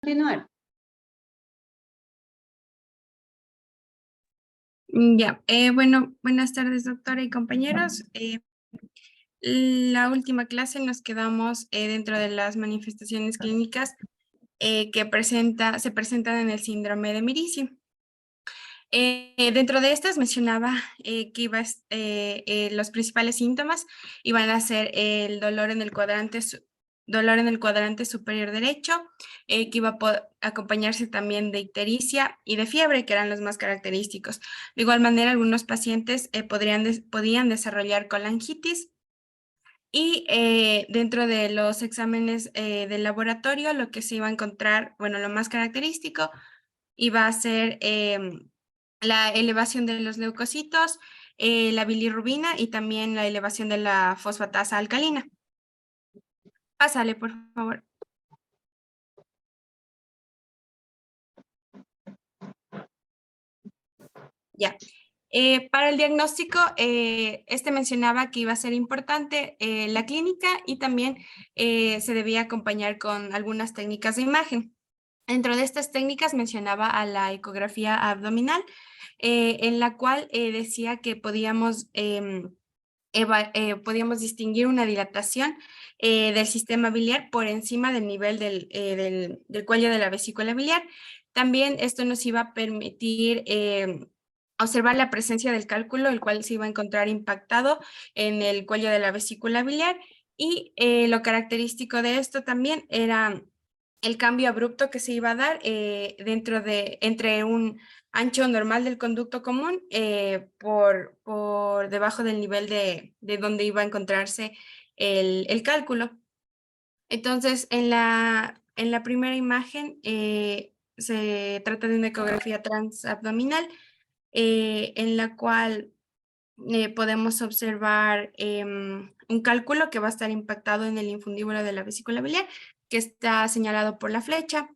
continuar. Ya, bueno, buenas tardes, doctora y compañeros. La última clase nos quedamos dentro de las manifestaciones clínicas que se presentan en el síndrome de Mirici. Dentro de estas mencionaba que los principales síntomas iban a ser el dolor en el cuadrante superior derecho, que iba a acompañarse también de ictericia y de fiebre, que eran los más característicos. De igual manera, algunos pacientes podían desarrollar colangitis. Y dentro de los exámenes del laboratorio, lo que se iba a encontrar, bueno, lo más característico iba a ser la elevación de los leucocitos, la bilirrubina y también la elevación de la fosfatasa alcalina. Pásale, por favor. Ya. Para el diagnóstico, mencionaba que iba a ser importante la clínica y también se debía acompañar con algunas técnicas de imagen. Dentro de estas técnicas mencionaba a la ecografía abdominal, en la cual decía que podíamos distinguir una dilatación del sistema biliar por encima del nivel del cuello de la vesícula biliar. También esto nos iba a permitir observar la presencia del cálculo, el cual se iba a encontrar impactado en el cuello de la vesícula biliar. Y lo característico de esto también era el cambio abrupto que se iba a dar entre un ancho normal del conducto común por debajo del nivel de donde iba a encontrarse el cálculo. Entonces, en la primera imagen se trata de una ecografía transabdominal en la cual podemos observar un cálculo que va a estar impactado en el infundíbulo de la vesícula biliar, que está señalado por la flecha.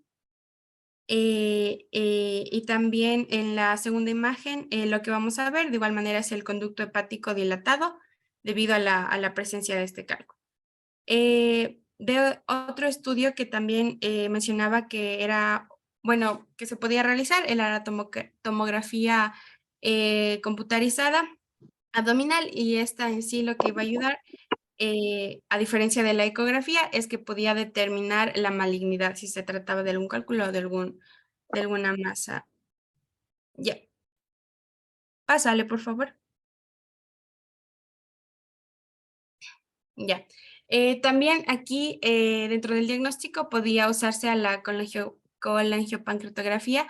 Y también en la segunda imagen lo que vamos a ver de igual manera es el conducto hepático dilatado debido a la presencia de este cálculo. De otro estudio que también mencionaba que era, bueno, que se podía realizar, era la tomografía computarizada abdominal, y esta en sí lo que iba a ayudar, a diferencia de la ecografía, es que podía determinar la malignidad, si se trataba de algún cálculo o de alguna masa. Ya, pásale, por favor. Ya. También aquí, dentro del diagnóstico, podía usarse a la colangiopancreatografía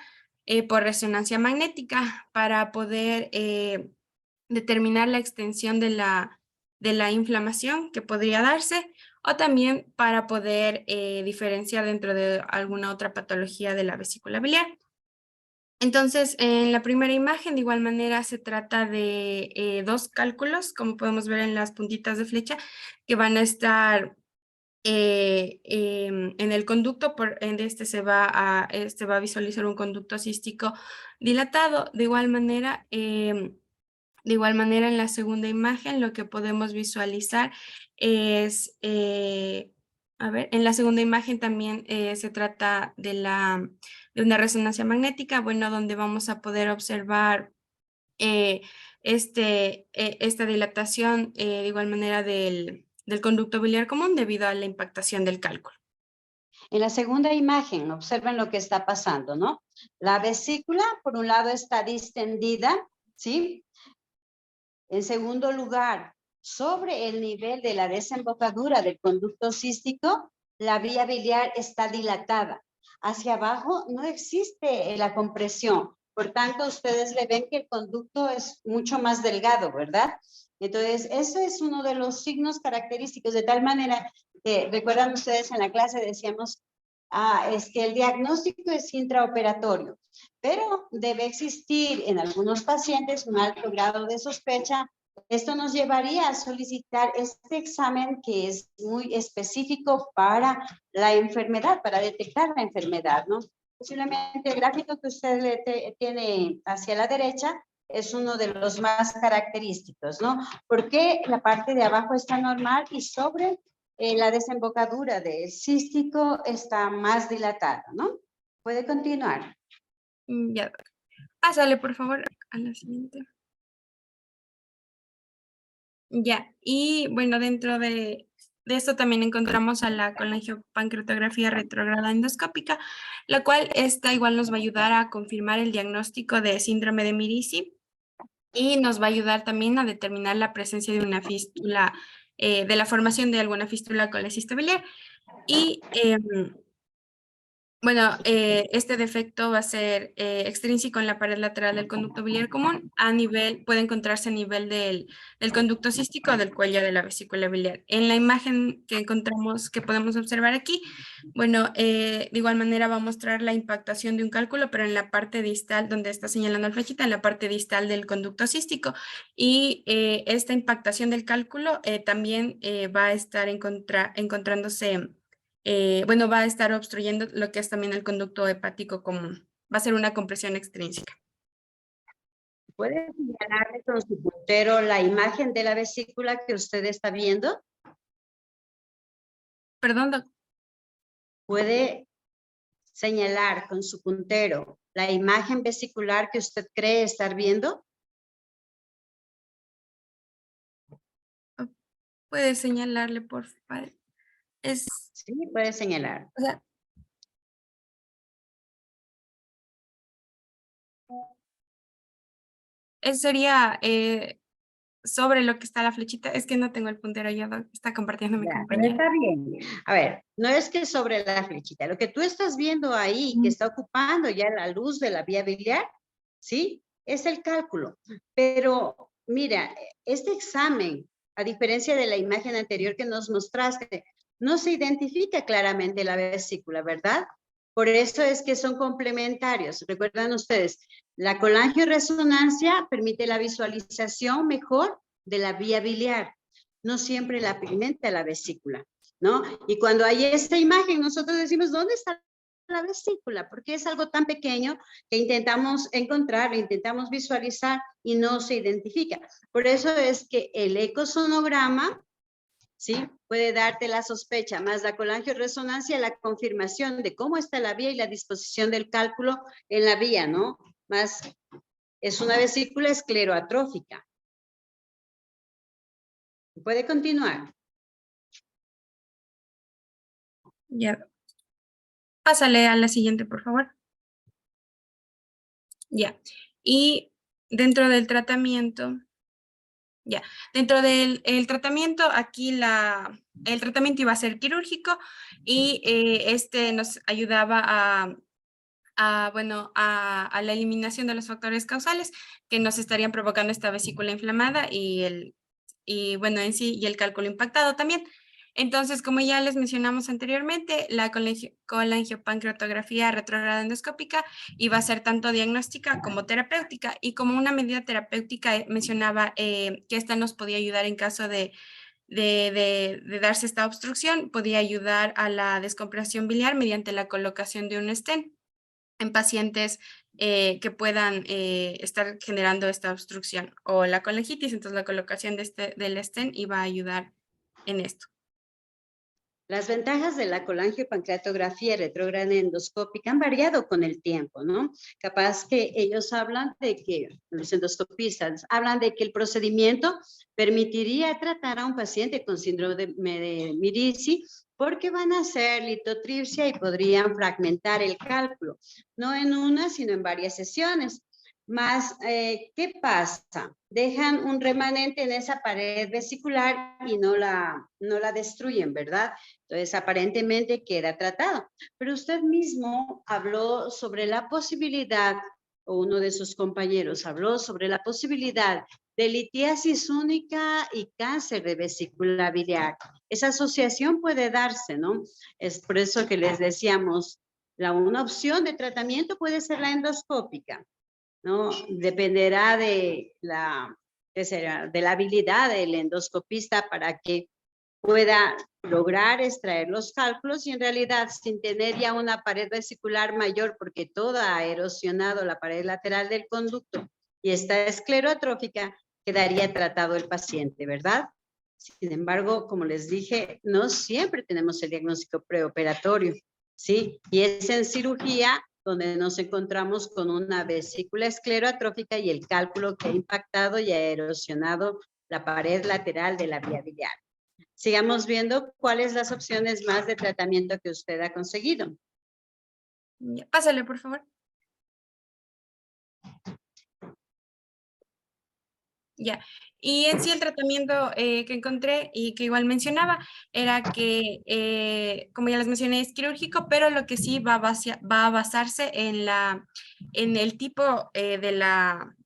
por resonancia magnética para poder determinar la extensión de la inflamación que podría darse, o también para poder diferenciar dentro de alguna otra patología de la vesícula biliar. Entonces, en la primera imagen, de igual manera, se trata de dos cálculos, como podemos ver en las puntitas de flecha, que van a estar en el conducto. En este se va a visualizar un conducto cístico dilatado. De igual manera, en la segunda imagen, lo que podemos visualizar es, a ver, en la segunda imagen también se trata de una resonancia magnética, bueno, donde vamos a poder observar eh, esta dilatación de igual manera del conducto biliar común debido a la impactación del cálculo. En la segunda imagen, observen lo que está pasando, ¿no? La vesícula, por un lado, está distendida, ¿sí? En segundo lugar, sobre el nivel de la desembocadura del conducto cístico, la vía biliar está dilatada. Hacia abajo no existe la compresión. Por tanto, ustedes le ven que el conducto es mucho más delgado, ¿verdad? Entonces, ese es uno de los signos característicos, de tal manera que, recuerdan ustedes en la clase, decíamos, es que el diagnóstico es intraoperatorio, pero debe existir en algunos pacientes un alto grado de sospecha. Esto nos llevaría a solicitar este examen que es muy específico para la enfermedad, para detectar la enfermedad, ¿no? Posiblemente el gráfico que usted tiene hacia la derecha es uno de los más característicos, ¿no? Porque la parte de abajo está normal y sobre la desembocadura del cístico está más dilatada, ¿no? Puede continuar. Ya. Pásale, por favor, a la siguiente. Ya, y bueno, dentro de esto también encontramos a la colangiopancreatografía retrógrada endoscópica, la cual esta igual nos va a ayudar a confirmar el diagnóstico de síndrome de Mirici y nos va a ayudar también a determinar la presencia de una fístula, de la formación de alguna fístula colecistobiliar. Y bueno, este defecto va a ser extrínseco en la pared lateral del conducto biliar común, puede encontrarse a nivel del conducto cístico del cuello de la vesícula biliar. En la imagen que encontramos, que podemos observar aquí, bueno, de igual manera va a mostrar la impactación de un cálculo, pero en la parte distal, donde está señalando la flechita, en la parte distal del conducto cístico. Y esta impactación del cálculo también va a estar encontrándose bueno, va a estar obstruyendo lo que es también el conducto hepático común. Va a ser una compresión extrínseca. ¿Puede señalarle con su puntero la imagen de la vesícula que usted está viendo? Perdón, doc. ¿Puede señalar con su puntero la imagen vesicular que usted cree estar viendo? ¿Puede señalarle, por favor? Sí, puede señalar. O sea, sería sobre lo que está la flechita. Es que no tengo el puntero ya, doc. Está compartiendo mi Ya, pero compañera. está bien. A ver, no es que sobre la flechita, lo que tú estás viendo ahí, que está ocupando ya la luz de la vía biliar, ¿sí? Es el cálculo. Pero mira, este examen, a diferencia de la imagen anterior que nos mostraste, no se identifica claramente la vesícula, ¿verdad? Por eso es que son complementarios. Recuerdan ustedes, la colangioresonancia permite la visualización mejor de la vía biliar. No siempre la pigmenta la vesícula, ¿no? Y cuando hay esta imagen, nosotros decimos, ¿dónde está la vesícula? Porque es algo tan pequeño que intentamos encontrar, intentamos visualizar y no se identifica. Por eso es que el ecosonograma, ¿sí? Puede darte la sospecha, más la colangioresonancia, la confirmación de cómo está la vía y la disposición del cálculo en la vía, ¿no? Más es una vesícula escleroatrófica. Puede continuar. Ya. Pásale a la siguiente, por favor. Ya. Y dentro del tratamiento, dentro del tratamiento, aquí el tratamiento iba a ser quirúrgico y este nos ayudaba bueno, a la eliminación de los factores causales que nos estarían provocando esta vesícula inflamada y bueno, en sí, y el cálculo impactado también. Entonces, como ya les mencionamos anteriormente, la colangiopancreatografía retrógrada endoscópica iba a ser tanto diagnóstica como terapéutica, y como una medida terapéutica mencionaba que esta nos podía ayudar en caso de darse esta obstrucción, podía ayudar a la descompresión biliar mediante la colocación de un stent en pacientes que puedan estar generando esta obstrucción o la colangitis. Entonces la colocación del stent iba a ayudar en esto. Las ventajas de la colangiopancreatografía retrógrada endoscópica han variado con el tiempo, ¿no? Capaz que ellos hablan de que, los endoscopistas, hablan de que el procedimiento permitiría tratar a un paciente con síndrome de Mirici porque van a hacer litotripsia y podrían fragmentar el cálculo, no en una, sino en varias sesiones. Más, ¿qué pasa? Dejan un remanente en esa pared vesicular y no la destruyen, ¿verdad? Entonces, aparentemente queda tratado. Pero usted mismo habló sobre la posibilidad, o uno de sus compañeros habló sobre la posibilidad de litiasis única y cáncer de vesícula biliar. Esa asociación puede darse, ¿no? Es por eso que les decíamos, una opción de tratamiento puede ser la endoscópica, ¿no? Dependerá de de la habilidad del endoscopista para que pueda lograr extraer los cálculos y en realidad sin tener ya una pared vesicular mayor porque toda ha erosionado la pared lateral del conducto y está escleroatrófica, quedaría tratado el paciente, ¿verdad? Sin embargo, como les dije, no siempre tenemos el diagnóstico preoperatorio, ¿sí? Y es en cirugía donde nos encontramos con una vesícula escleroatrófica y el cálculo que ha impactado y ha erosionado la pared lateral de la vía biliar. Sigamos viendo cuáles las opciones más de tratamiento que usted ha conseguido. Ya, pásale, por favor. Ya, y en sí el tratamiento que encontré y que igual mencionaba era que, como ya les mencioné, es quirúrgico, pero lo que sí va a basarse en el tipo de la,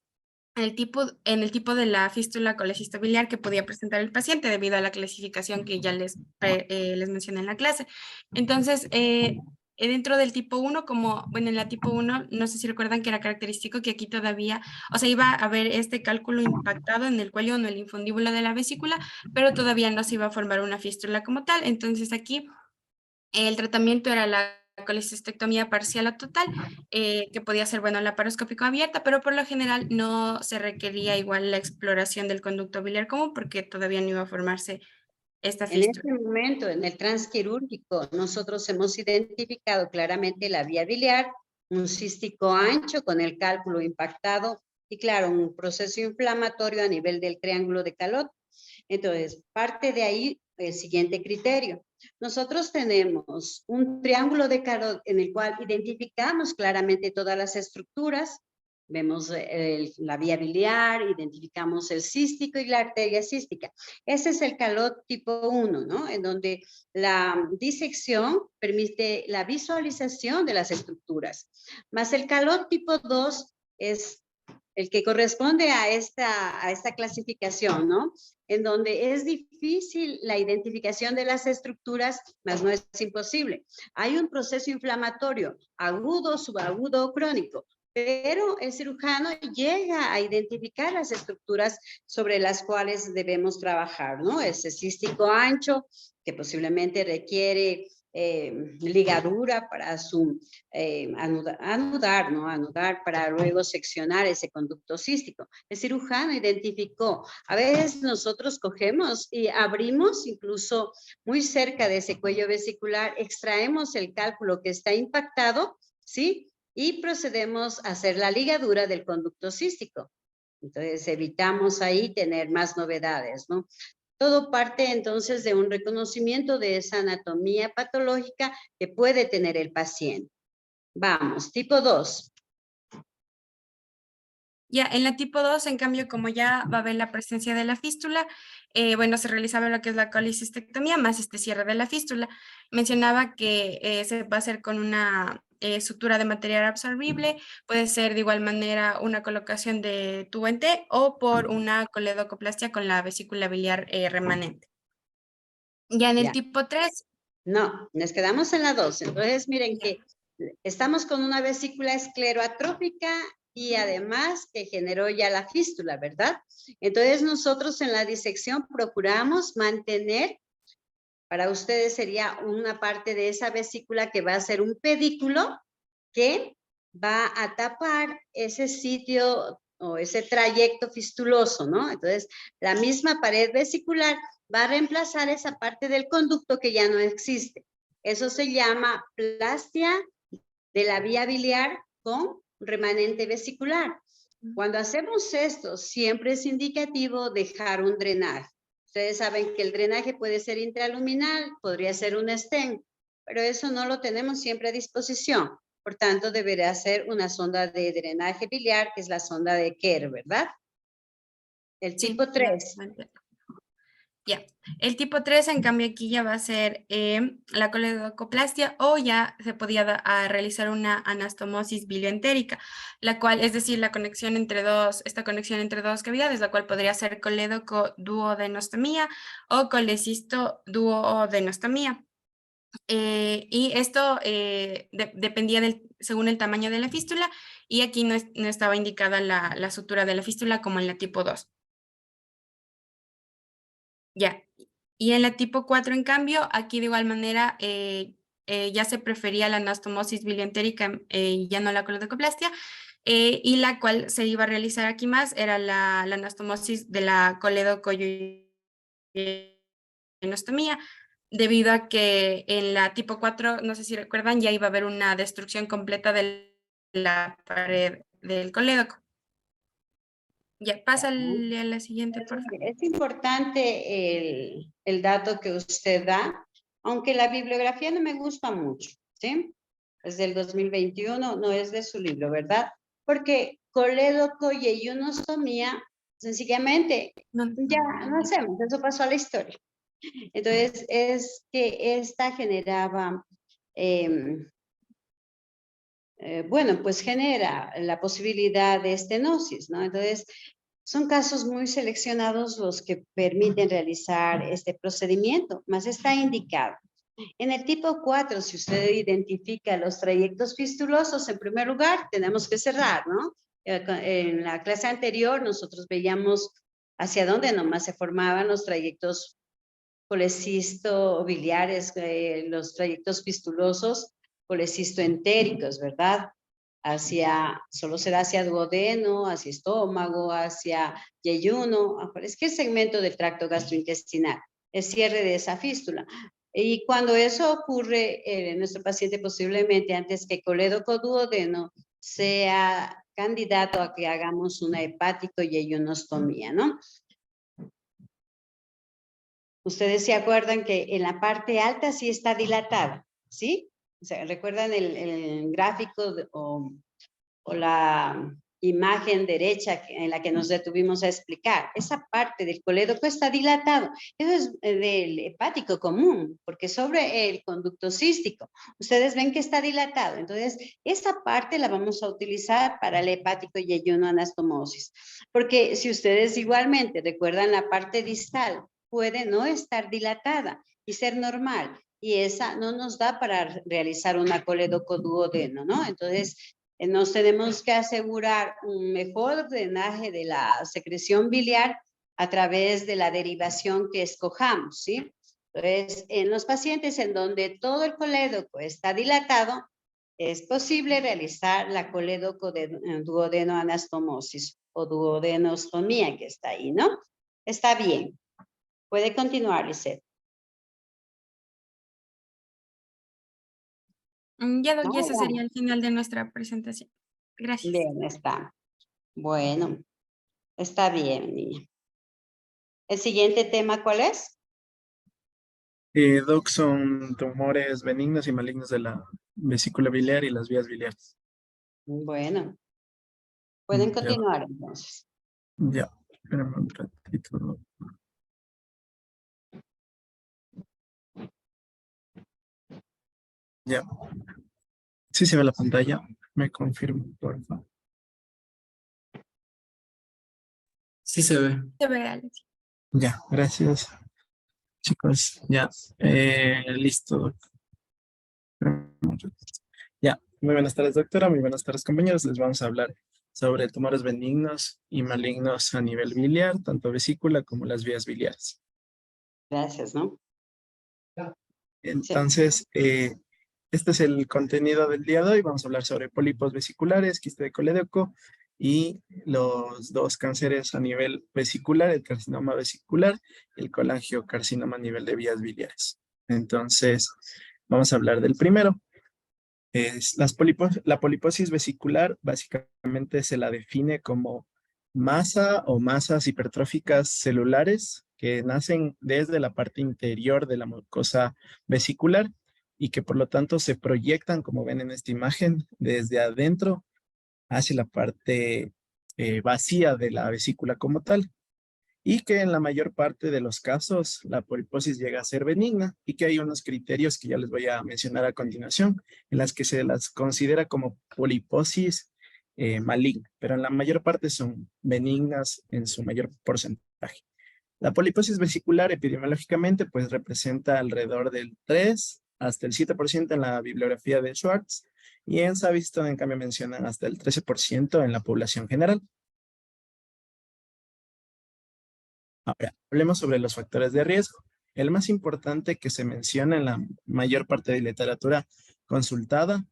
en el tipo de la fístula colecistabiliar que podía presentar el paciente debido a la clasificación que ya les mencioné en la clase. Entonces, dentro del tipo 1, como, bueno, en la tipo 1, no sé si recuerdan que era característico que aquí todavía, o sea, iba a haber este cálculo impactado en el cuello o en el infundíbulo de la vesícula, pero todavía no se iba a formar una fístula como tal. Entonces, aquí el tratamiento era la colecistectomía parcial o total, que podía ser, bueno, laparoscópico abierta, pero por lo general no se requería igual la exploración del conducto biliar común porque todavía no iba a formarse esta En fístula. este momento, en el transquirúrgico, nosotros hemos identificado claramente la vía biliar, un cístico ancho con el cálculo impactado y, claro, un proceso inflamatorio a nivel del triángulo de Calot. Entonces, parte de ahí el siguiente criterio. Nosotros tenemos un triángulo de Calot en el cual identificamos claramente todas las estructuras. Vemos la vía biliar, identificamos el cístico y la arteria cística. Ese es el Calot tipo 1, ¿no? En donde la disección permite la visualización de las estructuras. Más el Calot tipo 2 es el que corresponde a esta clasificación, ¿no? En donde es difícil la identificación de las estructuras, mas no es imposible. Hay un proceso inflamatorio, agudo, subagudo o crónico, pero el cirujano llega a identificar las estructuras sobre las cuales debemos trabajar, ¿no? Ese cístico ancho, que posiblemente requiere ligadura para su anudar, ¿no? Anudar para luego seccionar ese conducto cístico. El cirujano identificó, a veces nosotros cogemos y abrimos incluso muy cerca de ese cuello vesicular, extraemos el cálculo que está impactado, ¿sí? Y procedemos a hacer la ligadura del conducto cístico. Entonces evitamos ahí tener más novedades, ¿no? Todo parte entonces de un reconocimiento de esa anatomía patológica que puede tener el paciente. Vamos, tipo 2. Ya, en la tipo 2, en cambio, como ya va a haber la presencia de la fístula, bueno, se realizaba lo que es la colecistectomía más este cierre de la fístula. Mencionaba que se va a hacer con una sutura de material absorbible, puede ser de igual manera una colocación de tubo en T o por una coledocoplastia con la vesícula biliar remanente. Ya en el Ya. tipo 3, No, nos quedamos en la 2. Entonces, miren que estamos con una vesícula escleroatrófica y además que generó ya la fístula, ¿verdad? Entonces, nosotros en la disección procuramos mantener, para ustedes sería una parte de esa vesícula que va a ser un pedículo que va a tapar ese sitio o ese trayecto fistuloso, ¿no? Entonces, la misma pared vesicular va a reemplazar esa parte del conducto que ya no existe. Eso se llama plastia de la vía biliar con remanente vesicular. Cuando hacemos esto, siempre es indicativo dejar un drenaje. Ustedes saben que el drenaje puede ser intraluminal, podría ser un stent, pero eso no lo tenemos siempre a disposición. Por tanto, deberá ser una sonda de drenaje biliar, que es la sonda de Kerr, ¿verdad? El sí, tipo 3. ya. El tipo 3, en cambio, aquí ya va a ser la coledocoplastia o ya se podía realizar una anastomosis bilioentérica, la cual, es decir, esta conexión entre dos cavidades, la cual podría ser coledoco-duodenostomía o colecisto duodenostomía. Y esto dependía según el tamaño de la fístula y aquí no estaba indicada la sutura de la fístula como en la tipo 2. Ya. Y en la tipo 4, en cambio, aquí de igual manera ya se prefería la anastomosis bilioentérica y ya no la coledocoplastia, y la cual se iba a realizar aquí más era la anastomosis de la coledocoyuntural enostomía, debido a que en la tipo 4, no sé si recuerdan, ya iba a haber una destrucción completa de la pared del colédoco. Ya, pásale a la siguiente, por favor. Es importante el dato que usted da, aunque la bibliografía no me gusta mucho, ¿sí? Es del 2021, no es de su libro, ¿verdad? Porque colédoco y eyunostomía, sencillamente, ya no hacemos, eso pasó a la historia. Entonces, es que esta generaba, bueno, pues genera la posibilidad de estenosis, ¿no? Entonces, son casos muy seleccionados los que permiten realizar este procedimiento, más está indicado. En el tipo 4, si usted identifica los trayectos fistulosos, en primer lugar, tenemos que cerrar, ¿no? En la clase anterior, nosotros veíamos hacia dónde nomás se formaban los trayectos colecisto-biliares, los trayectos fistulosos, colecisto-entéricos, ¿verdad? Solo será hacia duodeno, hacia estómago, hacia yeyuno, es que el segmento del tracto gastrointestinal, el cierre de esa fístula. Y cuando eso ocurre, nuestro paciente posiblemente antes que colédoco duodeno sea candidato a que hagamos una hepático yeyunostomía, ¿no? Ustedes se acuerdan que en la parte alta sí está dilatada, ¿sí? O sea, ¿recuerdan el gráfico o la imagen derecha en la que nos detuvimos a explicar? Esa parte del colédoco está dilatado. Eso es del hepático común, porque sobre el conducto cístico, ustedes ven que está dilatado. Entonces, esa parte la vamos a utilizar para el hepático yeyunoanastomosis. Porque si ustedes igualmente recuerdan la parte distal, puede no estar dilatada y ser normal. Y esa no nos da para realizar una colédoco-duodeno, ¿no? Entonces, nos tenemos que asegurar un mejor drenaje de la secreción biliar a través de la derivación que escojamos, ¿sí? Entonces, en los pacientes en donde todo el colédoco está dilatado, es posible realizar la colédoco-duodenoanastomosis o duodenostomía que está ahí, ¿no? Está bien. Puede continuar, Lisette. Ya, Doc, y ese No, sería el final de nuestra presentación. Gracias. bien, está. Bueno, está bien, niña. ¿El siguiente tema cuál es? Doc, son tumores benignos y malignos de la vesícula biliar y las vías biliares. Bueno, pueden Ya, continuar entonces. ya, espérame un ratito, Doc. Ya. Sí se ve la pantalla, me confirmo, por favor. Sí se ve. Se ve, Alex. Ya, gracias. Chicos, ya, listo, Doc. Ya, muy buenas tardes, doctora, muy buenas tardes, compañeros. Les vamos a hablar sobre tumores benignos y malignos a nivel biliar, tanto vesícula como las vías biliares. Gracias, ¿no? Sí. Entonces, este es el contenido del día de hoy. Vamos a hablar sobre pólipos vesiculares, quiste de colédoco y los dos cánceres a nivel vesicular, el carcinoma vesicular y el colangiocarcinoma a nivel de vías biliares. Entonces, vamos a hablar del primero. La poliposis vesicular básicamente se la define como masa o masas hipertróficas celulares que nacen desde la parte interior de la mucosa vesicular y que por lo tanto se proyectan, como ven en esta imagen, desde adentro hacia la parte vacía de la vesícula como tal, y que en la mayor parte de los casos la poliposis llega a ser benigna y que hay unos criterios que ya les voy a mencionar a continuación, en las que se las considera como poliposis maligna, pero en la mayor parte son benignas en su mayor porcentaje. La poliposis vesicular epidemiológicamente pues representa alrededor del 3 hasta el 7% en la bibliografía de Schwartz, y en Savistton en cambio mencionan hasta el 13% en la población general. Ahora, hablemos sobre los factores de riesgo. El más importante que se menciona en la mayor parte de literatura consultada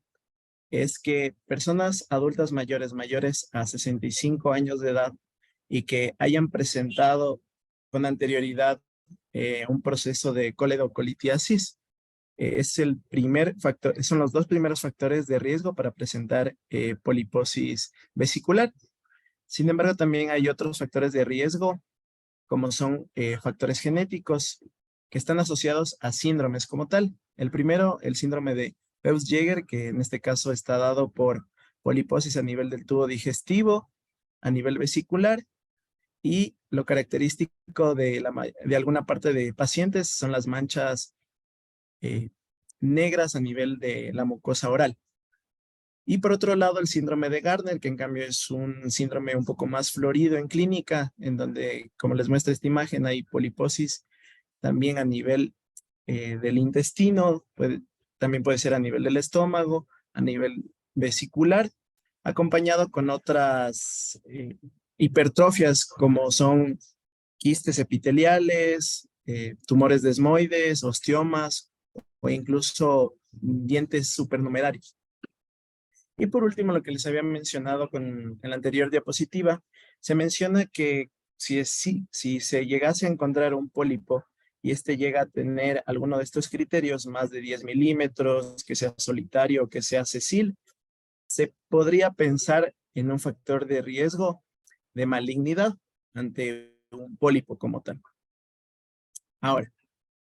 es que personas adultas mayores a 65 años de edad y que hayan presentado con anterioridad un proceso de coledocolitiasis. Es el primer factor, son los dos primeros factores de riesgo para presentar poliposis vesicular. Sin embargo, también hay otros factores de riesgo, como son factores genéticos que están asociados a síndromes como tal. El primero, el síndrome de Peutz-Jeghers, que en este caso está dado por poliposis a nivel del tubo digestivo, a nivel vesicular, y lo característico de alguna parte de pacientes son las manchas negras a nivel de la mucosa oral. Y por otro lado, el síndrome de Gardner, que en cambio es un síndrome un poco más florido en clínica, en donde, como les muestra esta imagen, hay poliposis también a nivel del intestino, también puede ser a nivel del estómago, a nivel vesicular, acompañado con otras hipertrofias como son quistes epiteliales, tumores desmoides, osteomas o incluso dientes supernumerarios. Y por último, lo que les había mencionado en la anterior diapositiva, se menciona que si se llegase a encontrar un pólipo y este llega a tener alguno de estos criterios, más de 10 milímetros, que sea solitario, que sea sesile, se podría pensar en un factor de riesgo de malignidad ante un pólipo como tal. Ahora,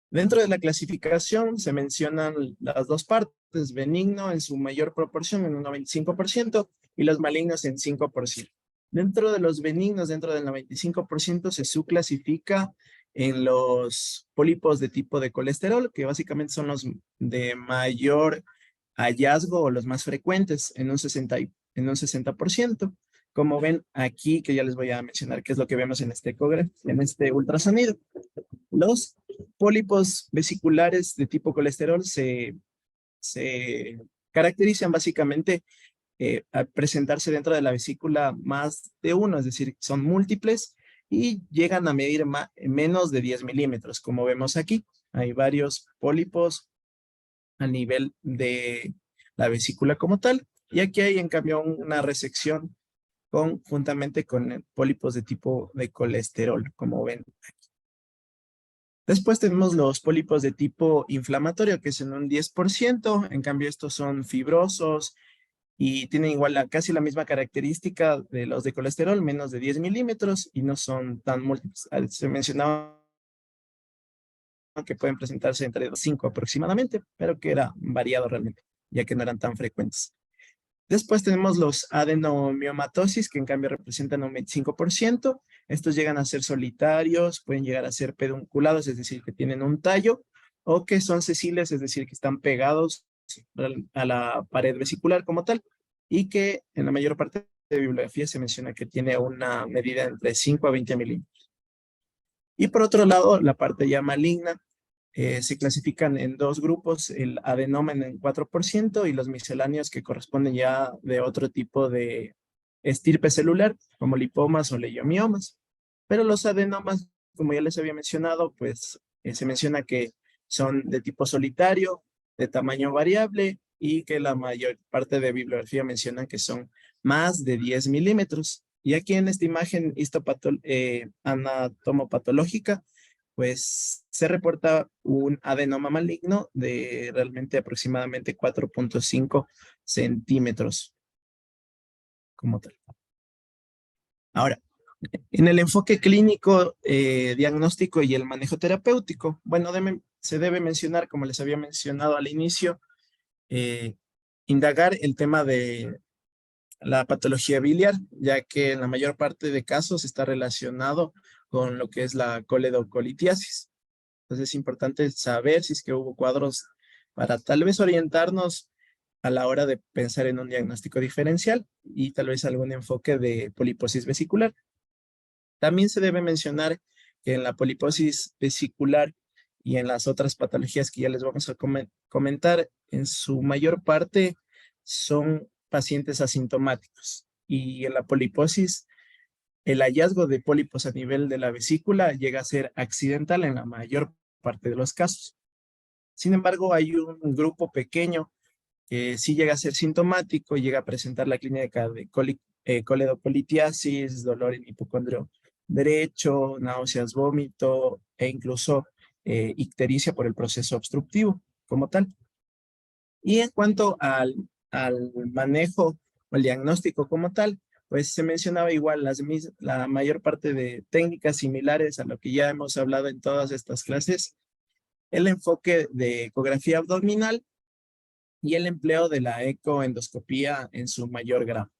dentro de la clasificación se mencionan las dos partes, benigno en su mayor proporción, en un 95%, y los malignos en 5%. Dentro de los benignos, dentro del 95%, se subclasifica en los pólipos de tipo de colesterol, que básicamente son los de mayor hallazgo o los más frecuentes, en un 60%. Como ven aquí, que ya les voy a mencionar qué es lo que vemos en este ecógrafo, en este ultrasonido. Los pólipos vesiculares de tipo colesterol se caracterizan básicamente a presentarse dentro de la vesícula más de uno, es decir, son múltiples y llegan a medir menos de 10 milímetros, como vemos aquí. Hay varios pólipos a nivel de la vesícula como tal, y aquí hay en cambio una resección juntamente con pólipos de tipo de colesterol, como ven aquí. Después tenemos los pólipos de tipo inflamatorio, que es en un 10%, en cambio estos son fibrosos y tienen igual casi la misma característica de los de colesterol, menos de 10 milímetros y no son tan múltiples. Se mencionaba que pueden presentarse entre 5 aproximadamente, pero que era variado realmente, ya que no eran tan frecuentes. Después tenemos los adenomiomatosis, que en cambio representan un 25%. Estos llegan a ser solitarios, pueden llegar a ser pedunculados, es decir, que tienen un tallo, o que son sesiles, es decir, que están pegados a la pared vesicular como tal, y que en la mayor parte de bibliografía se menciona que tiene una medida entre 5 a 20 milímetros. Y por otro lado, la parte ya maligna, se clasifican en dos grupos, el adenoma en 4% y los misceláneos que corresponden ya de otro tipo de estirpe celular, como lipomas o leiomiomas. Pero los adenomas, como ya les había mencionado, pues se menciona que son de tipo solitario, de tamaño variable y que la mayor parte de bibliografía menciona que son más de 10 milímetros. Y aquí en esta imagen anatomopatológica, pues se reporta un adenoma maligno de realmente aproximadamente 4.5 centímetros como tal. Ahora, en el enfoque clínico, diagnóstico y el manejo terapéutico, bueno, se debe mencionar, como les había mencionado al inicio, indagar el tema de la patología biliar, ya que en la mayor parte de casos está relacionado con lo que es la coledocolitiasis. Entonces es importante saber si es que hubo cuadros para tal vez orientarnos a la hora de pensar en un diagnóstico diferencial y tal vez algún enfoque de poliposis vesicular. También se debe mencionar que en la poliposis vesicular y en las otras patologías que ya les vamos a comentar, en su mayor parte son pacientes asintomáticos. Y en la poliposis, el hallazgo de pólipos a nivel de la vesícula llega a ser accidental en la mayor parte de los casos. Sin embargo, hay un grupo pequeño que sí llega a ser sintomático, llega a presentar la clínica de coledocolitiasis, dolor en hipocondrio derecho, náuseas, vómito, e incluso ictericia por el proceso obstructivo como tal. Y en cuanto al manejo o el diagnóstico como tal, pues se mencionaba igual la mayor parte de técnicas similares a lo que ya hemos hablado en todas estas clases, el enfoque de ecografía abdominal y el empleo de la ecoendoscopía en su mayor grado.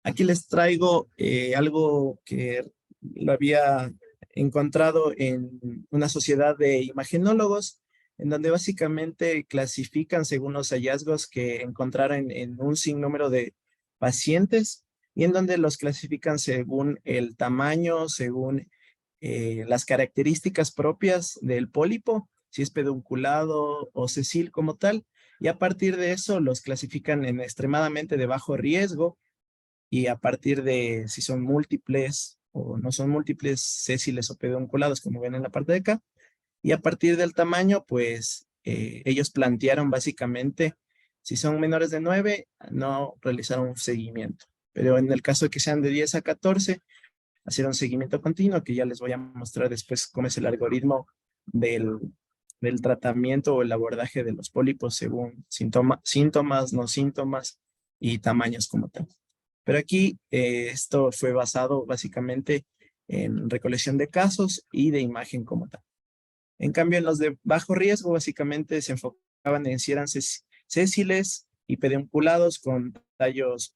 Aquí les traigo algo que lo había encontrado en una sociedad de imagenólogos, en donde básicamente clasifican según los hallazgos que encontraron en un sinnúmero de pacientes y en donde los clasifican según el tamaño, según las características propias del pólipo, si es pedunculado o sesil como tal, y a partir de eso los clasifican en extremadamente de bajo riesgo y a partir de si son múltiples o no son múltiples, sésiles o pedunculados, como ven en la parte de acá, y a partir del tamaño, pues ellos plantearon básicamente, si son menores de 9, no realizaron un seguimiento, pero en el caso de que sean de 10 a 14, hacer un seguimiento continuo, que ya les voy a mostrar después cómo es el algoritmo del tratamiento o el abordaje de los pólipos según síntomas, no síntomas y tamaños como tal. Pero aquí esto fue basado básicamente en recolección de casos y de imagen como tal. En cambio, en los de bajo riesgo básicamente se enfocaban en si eran sésiles y pedunculados con tallos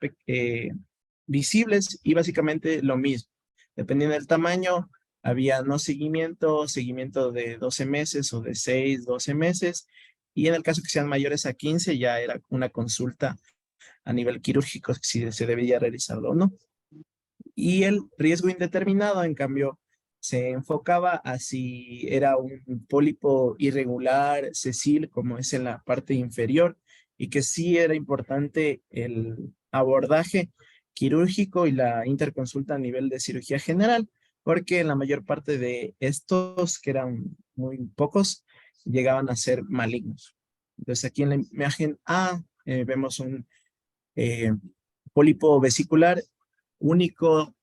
visibles y básicamente lo mismo. Dependiendo del tamaño, había no seguimiento, seguimiento de 12 meses o de 6, 12 meses. Y en el caso que sean mayores a 15, ya era una consulta a nivel quirúrgico si se debería realizarlo o no. Y el riesgo indeterminado, en cambio, se enfocaba a si era un pólipo irregular, sesil, como es en la parte inferior, y que sí era importante el abordaje quirúrgico y la interconsulta a nivel de cirugía general, porque en la mayor parte de estos, que eran muy pocos, llegaban a ser malignos. Entonces aquí en la imagen A vemos un pólipo vesicular único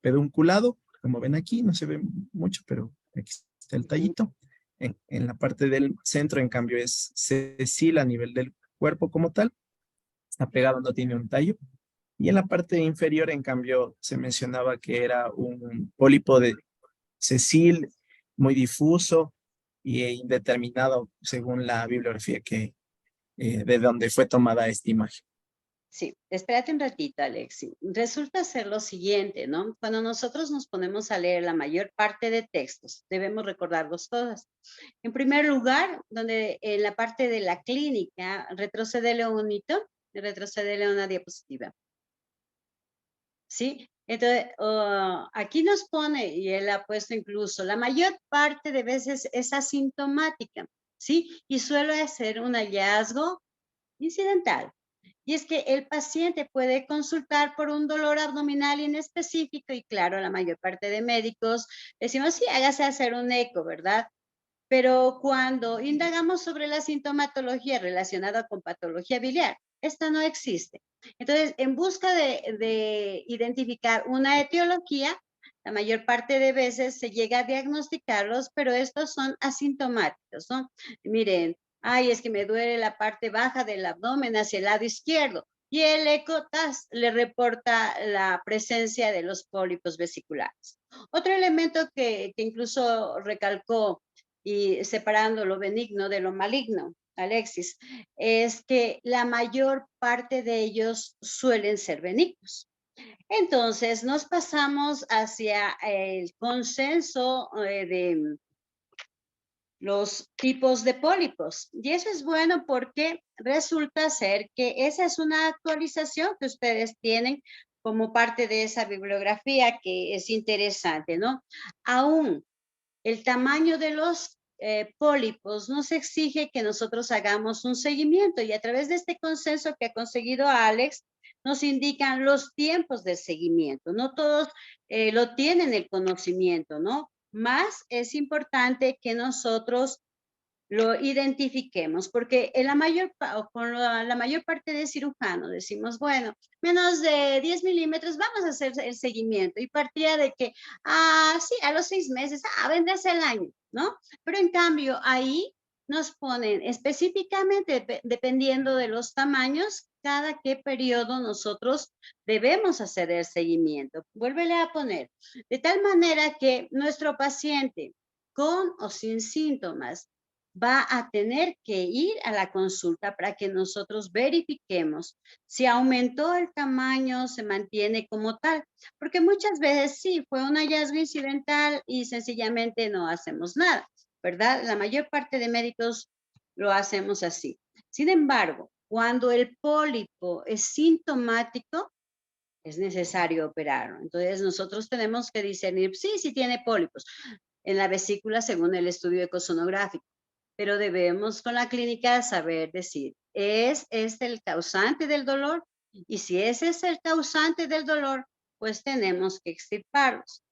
pedunculado, como ven aquí, no se ve mucho, pero aquí está el tallito. En la parte del centro, en cambio, es sesil a nivel del cuerpo como tal. Está pegado, no tiene un tallo. Y en la parte inferior, en cambio, se mencionaba que era un pólipo de sesil, muy difuso e indeterminado según la bibliografía de donde fue tomada esta imagen. Sí, espérate un ratito, Alexi. Resulta ser lo siguiente, ¿no? Cuando nosotros nos ponemos a leer la mayor parte de textos, debemos recordarlos todos. En primer lugar, donde en la parte de la clínica, retrocédele un hito y retrocédele una diapositiva. ¿Sí? Entonces, aquí nos pone, y él ha puesto incluso, la mayor parte de veces es asintomática, ¿sí? Y suele ser un hallazgo incidental. Y es que el paciente puede consultar por un dolor abdominal inespecífico y claro, la mayor parte de médicos decimos, sí, hágase hacer un eco, ¿verdad? Pero cuando indagamos sobre la sintomatología relacionada con patología biliar, esta no existe. Entonces, en busca de identificar una etiología, la mayor parte de veces se llega a diagnosticarlos, pero estos son asintomáticos, ¿no? Miren, ay, es que me duele la parte baja del abdomen hacia el lado izquierdo. Y el ECOTAS le reporta la presencia de los pólipos vesiculares. Otro elemento que incluso recalcó y separando lo benigno de lo maligno, Alexis, es que la mayor parte de ellos suelen ser benignos. Entonces, nos pasamos hacia el consenso de los tipos de pólipos. Y eso es bueno porque resulta ser que esa es una actualización que ustedes tienen como parte de esa bibliografía que es interesante, ¿no? Aún el tamaño de los pólipos nos exige que nosotros hagamos un seguimiento y a través de este consenso que ha conseguido Alex, nos indican los tiempos de seguimiento. No todos lo tienen el conocimiento, ¿no? Más es importante que nosotros lo identifiquemos, porque en la mayor, con la mayor parte de cirujanos decimos, bueno, menos de 10 milímetros, vamos a hacer el seguimiento. Y partía de que, sí, a los 6 meses, vendrás el año, ¿no? Pero en cambio, ahí nos ponen específicamente, dependiendo de los tamaños, cada qué periodo nosotros debemos hacer el seguimiento. Vuélvele a poner, de tal manera que nuestro paciente, con o sin síntomas, va a tener que ir a la consulta para que nosotros verifiquemos si aumentó el tamaño, se mantiene como tal. Porque muchas veces sí, fue un hallazgo incidental y sencillamente no hacemos nada, ¿verdad? La mayor parte de médicos lo hacemos así. Sin embargo, cuando el pólipo es sintomático, es necesario operarlo. Entonces, nosotros tenemos que discernir, sí tiene pólipos en la vesícula según el estudio ecosonográfico, pero debemos con la clínica saber decir, ¿es este el causante del dolor? Y si ese es el causante del dolor, pues tenemos que extirparlos.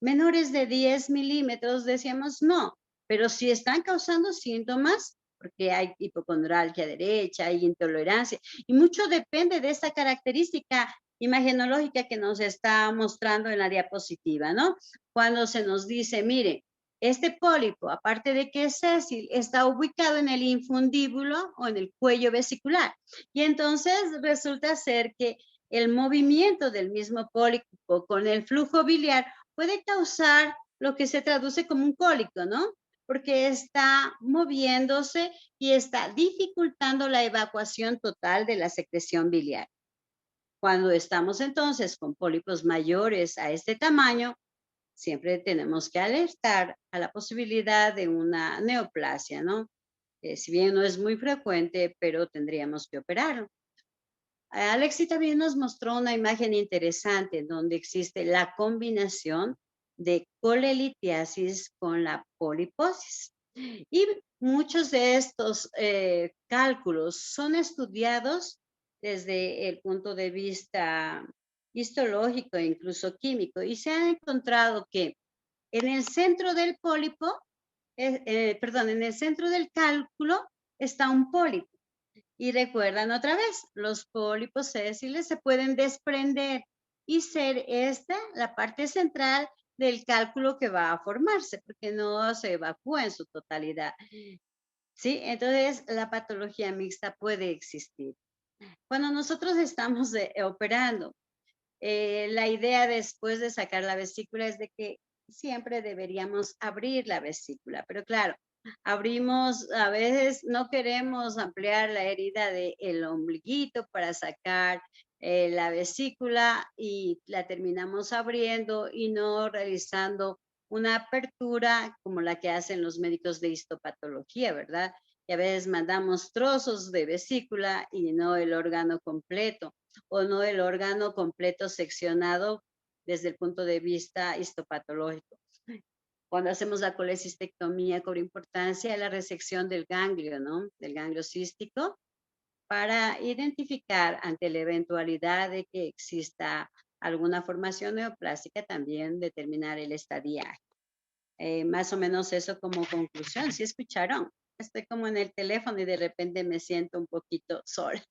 Menores de 10 milímetros decíamos no, pero si están causando síntomas, porque hay hipocondrialgia derecha, hay intolerancia, y mucho depende de esta característica imagenológica que nos está mostrando en la diapositiva, ¿no? Cuando se nos dice, mire, este pólipo, aparte de que es sésil, está ubicado en el infundíbulo o en el cuello vesicular. Y entonces resulta ser que el movimiento del mismo pólipo con el flujo biliar puede causar lo que se traduce como un cólico, ¿no? Porque está moviéndose y está dificultando la evacuación total de la secreción biliar. Cuando estamos entonces con pólipos mayores a este tamaño, siempre tenemos que alertar a la posibilidad de una neoplasia, ¿no? Si bien no es muy frecuente, pero tendríamos que operarlo. Alexi también nos mostró una imagen interesante donde existe la combinación de colelitiasis con la poliposis. Y muchos de estos cálculos son estudiados desde el punto de vista histológico e incluso químico, y se ha encontrado que en el centro del pólipo, en el centro del cálculo está un pólipo. Y recuerdan otra vez, los pólipos sésiles se pueden desprender y ser esta la parte central del cálculo que va a formarse, porque no se evacúa en su totalidad. ¿Sí? Entonces, la patología mixta puede existir. Cuando nosotros estamos operando, la idea después de sacar la vesícula es de que siempre deberíamos abrir la vesícula, pero claro, abrimos, a veces no queremos ampliar la herida del ombliguito para sacar la vesícula y la terminamos abriendo y no realizando una apertura como la que hacen los médicos de histopatología, ¿verdad? Y a veces mandamos trozos de vesícula y no el órgano completo, o no el órgano completo seccionado desde el punto de vista histopatológico. Cuando hacemos la colecistectomía, cobra importancia la resección del ganglio, ¿no? Del ganglio cístico, para identificar ante la eventualidad de que exista alguna formación neoplástica, también determinar el estadiaje. Más o menos eso como conclusión. ¿Sí escucharon? Estoy como en el teléfono y de repente me siento un poquito sola.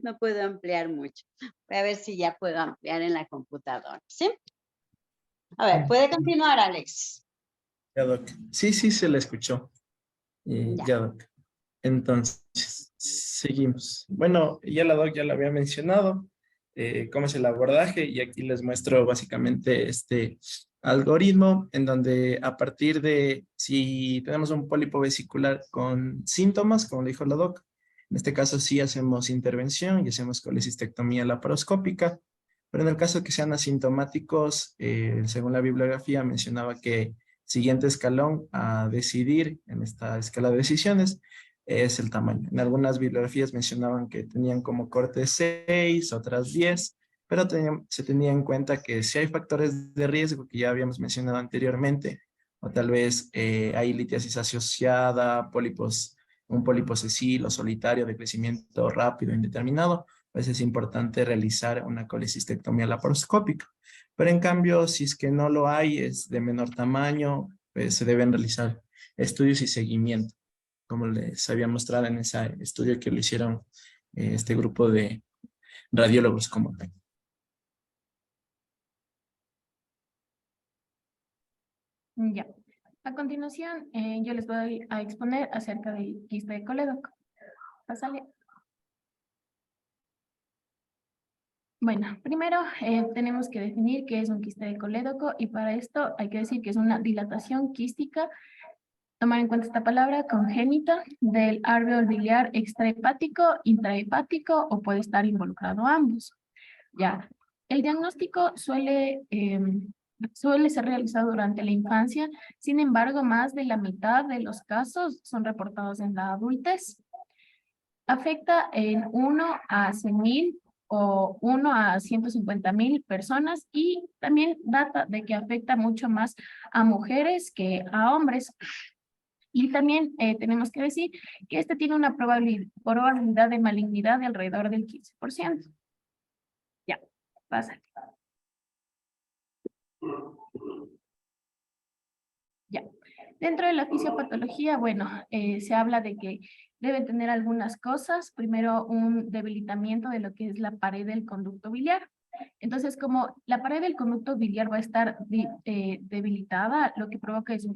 No puedo ampliar mucho. Voy a ver si ya puedo ampliar en la computadora, ¿sí? A ver, puede continuar, Alex. Ya, doc. Sí, se le escuchó. Ya, doc. Entonces, seguimos. Bueno, ya la doc ya lo había mencionado, cómo es el abordaje, y aquí les muestro básicamente este algoritmo en donde a partir de si tenemos un pólipo vesicular con síntomas, como dijo la doc, en este caso sí hacemos intervención y hacemos colecistectomía laparoscópica, pero en el caso que sean asintomáticos, según la bibliografía mencionaba que siguiente escalón a decidir en esta escala de decisiones es el tamaño. En algunas bibliografías mencionaban que tenían como corte 6, otras 10, pero se tenía en cuenta que si hay factores de riesgo que ya habíamos mencionado anteriormente, o tal vez hay litiasis asociada, un pólipo sesil o solitario de crecimiento rápido indeterminado, pues es importante realizar una colecistectomía laparoscópica. Pero en cambio, si es que no lo hay, es de menor tamaño, pues se deben realizar estudios y seguimiento. como les había mostrado en ese estudio que lo hicieron este grupo de radiólogos como tal. Ya. A continuación, yo les voy a exponer acerca del quiste de colédoco. Pásale. Bueno, primero tenemos que definir qué es un quiste de colédoco y para esto hay que decir que es una dilatación quística, tomar en cuenta esta palabra, congénita del alvéolo biliar extrahepático, intrahepático o puede estar involucrado ambos. Ya, el diagnóstico suele ser realizado durante la infancia, sin embargo, más de la mitad de los casos son reportados en la adultez. Afecta en 1 a 100,000 o 1 a 150,000 personas y también data de que afecta mucho más a mujeres que a hombres. Y también tenemos que decir que este tiene una probabilidad de malignidad de alrededor del 15%. Ya, pasa. Ya. Dentro de la fisiopatología, bueno, se habla de que deben tener algunas cosas. Primero, un debilitamiento de lo que es la pared del conducto biliar. Entonces, como la pared del conducto biliar va a estar debilitada, lo que provoca es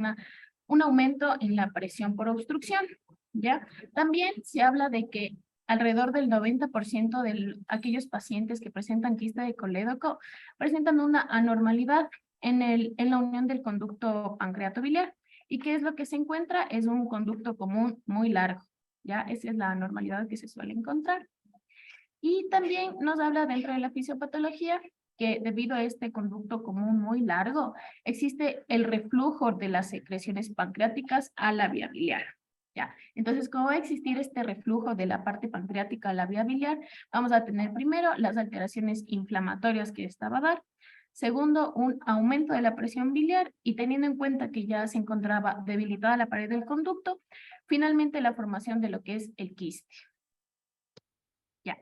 un aumento en la presión por obstrucción, ¿ya? También se habla de que alrededor del 90% de aquellos pacientes que presentan quiste de colédoco presentan una anormalidad en la unión del conducto pancreatobiliar. ¿Y qué es lo que se encuentra? Es un conducto común muy largo, ¿ya? Esa es la anormalidad que se suele encontrar. Y también nos habla dentro de la fisiopatología que debido a este conducto común muy largo, existe el reflujo de las secreciones pancreáticas a la vía biliar. ¿Ya? Entonces, como va a existir este reflujo de la parte pancreática a la vía biliar, vamos a tener primero las alteraciones inflamatorias que esta va a dar. Segundo, un aumento de la presión biliar y teniendo en cuenta que ya se encontraba debilitada la pared del conducto, finalmente la formación de lo que es el quiste. Ya.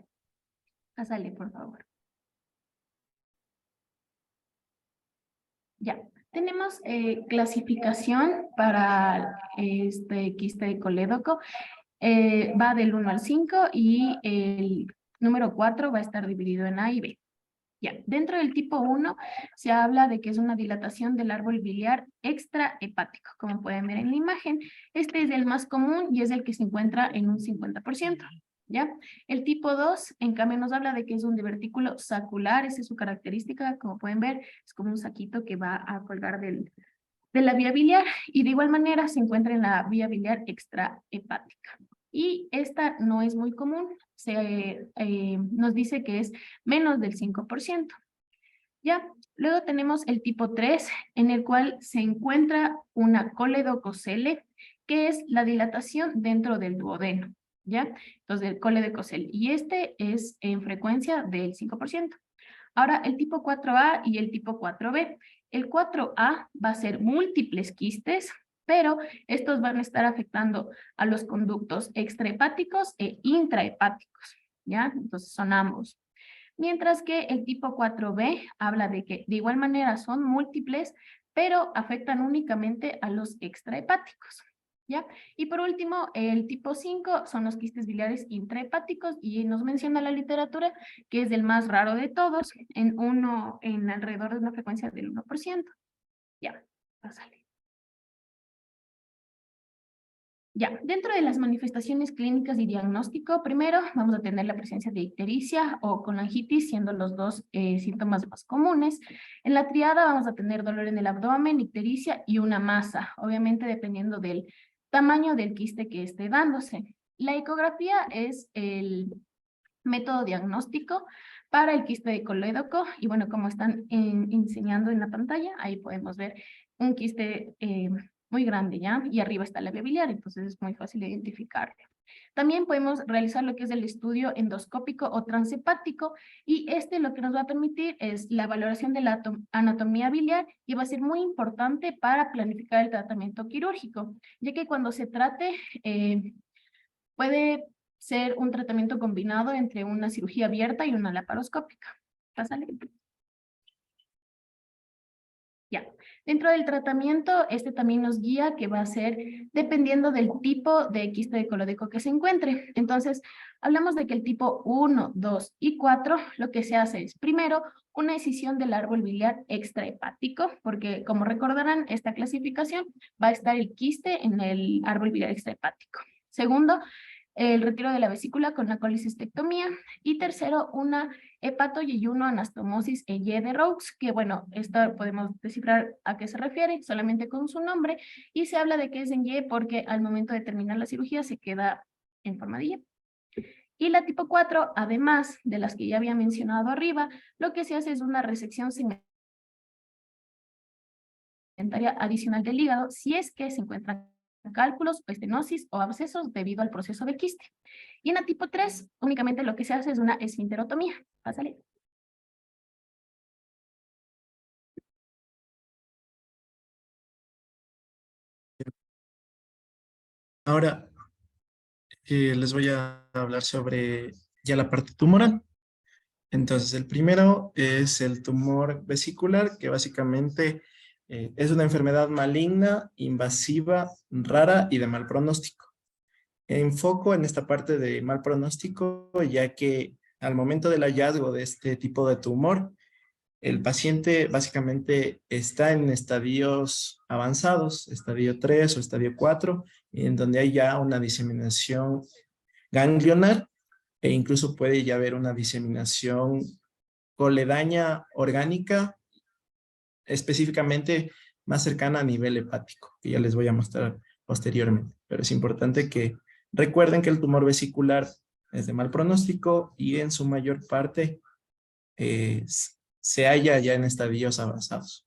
Pásale, por favor. Ya, tenemos clasificación para este quiste de colédoco. Va del 1 al 5 y el número 4 va a estar dividido en A y B. Ya, dentro del tipo 1 se habla de que es una dilatación del árbol biliar extrahepático, como pueden ver en la imagen. Este es el más común y es el que se encuentra en un 50%. ¿Ya? El tipo 2, en cambio, nos habla de que es un divertículo sacular, esa es su característica, como pueden ver, es como un saquito que va a colgar de la vía biliar y de igual manera se encuentra en la vía biliar extrahepática. Y esta no es muy común, nos dice que es menos del 5%. ¿Ya? Luego tenemos el tipo 3, en el cual se encuentra una coledococele, que es la dilatación dentro del duodeno. ¿Ya? Entonces, el coledococele. Y este es en frecuencia del 5%. Ahora, el tipo 4A y el tipo 4B. El 4A va a ser múltiples quistes, pero estos van a estar afectando a los conductos extrahepáticos e intrahepáticos. ¿Ya? Entonces, son ambos. Mientras que el tipo 4B habla de que de igual manera son múltiples, pero afectan únicamente a los extrahepáticos. ¿Ya? Y por último, el tipo 5 son los quistes biliares intrahepáticos y nos menciona la literatura que es el más raro de todos, en alrededor de una frecuencia del 1%. Ya, pásale. Ya, dentro de las manifestaciones clínicas y diagnóstico, primero vamos a tener la presencia de ictericia o colangitis, siendo los dos síntomas más comunes. En la triada vamos a tener dolor en el abdomen, ictericia y una masa, obviamente dependiendo del tamaño del quiste que esté dándose. La ecografía es el método diagnóstico para el quiste de colédoco y bueno, como están enseñando en la pantalla, ahí podemos ver un quiste muy grande, ¿ya? Y arriba está la vía biliar, entonces es muy fácil de identificarlo. También podemos realizar lo que es el estudio endoscópico o transhepático y este lo que nos va a permitir es la valoración de la anatomía biliar y va a ser muy importante para planificar el tratamiento quirúrgico, ya que cuando se trate puede ser un tratamiento combinado entre una cirugía abierta y una laparoscópica. Pásale. Ya. Dentro del tratamiento, este también nos guía que va a ser dependiendo del tipo de quiste de colodeco que se encuentre. Entonces, hablamos de que el tipo 1, 2 y 4, lo que se hace es, primero, una escisión del árbol biliar extrahepático, porque como recordarán, esta clasificación va a estar el quiste en el árbol biliar extrahepático. Segundo, el retiro de la vesícula con la colicistectomía. Y tercero, una hepatoyeyuno anastomosis Y de Roux, que bueno, esto podemos descifrar a qué se refiere solamente con su nombre, y se habla de que es en Y porque al momento de terminar la cirugía se queda en forma de Y. Y la tipo 4, además de las que ya había mencionado arriba, lo que se hace es una resección segmentaria adicional del hígado si es que se encuentran cálculos, estenosis o abscesos debido al proceso de quiste. Y en la tipo 3, únicamente lo que se hace es una esfinterotomía. Pásale. Ahora les voy a hablar sobre ya la parte tumoral. Entonces, el primero es el tumor vesicular, que básicamente es una enfermedad maligna, invasiva, rara y de mal pronóstico. Enfoco en esta parte de mal pronóstico, ya que al momento del hallazgo de este tipo de tumor, el paciente básicamente está en estadios avanzados, estadio 3 o estadio 4, en donde hay ya una diseminación ganglionar e incluso puede ya haber una diseminación coledaña orgánica, específicamente más cercana a nivel hepático, que ya les voy a mostrar posteriormente. Pero es importante que recuerden que el tumor vesicular es de mal pronóstico y en su mayor parte se halla ya en estadios avanzados.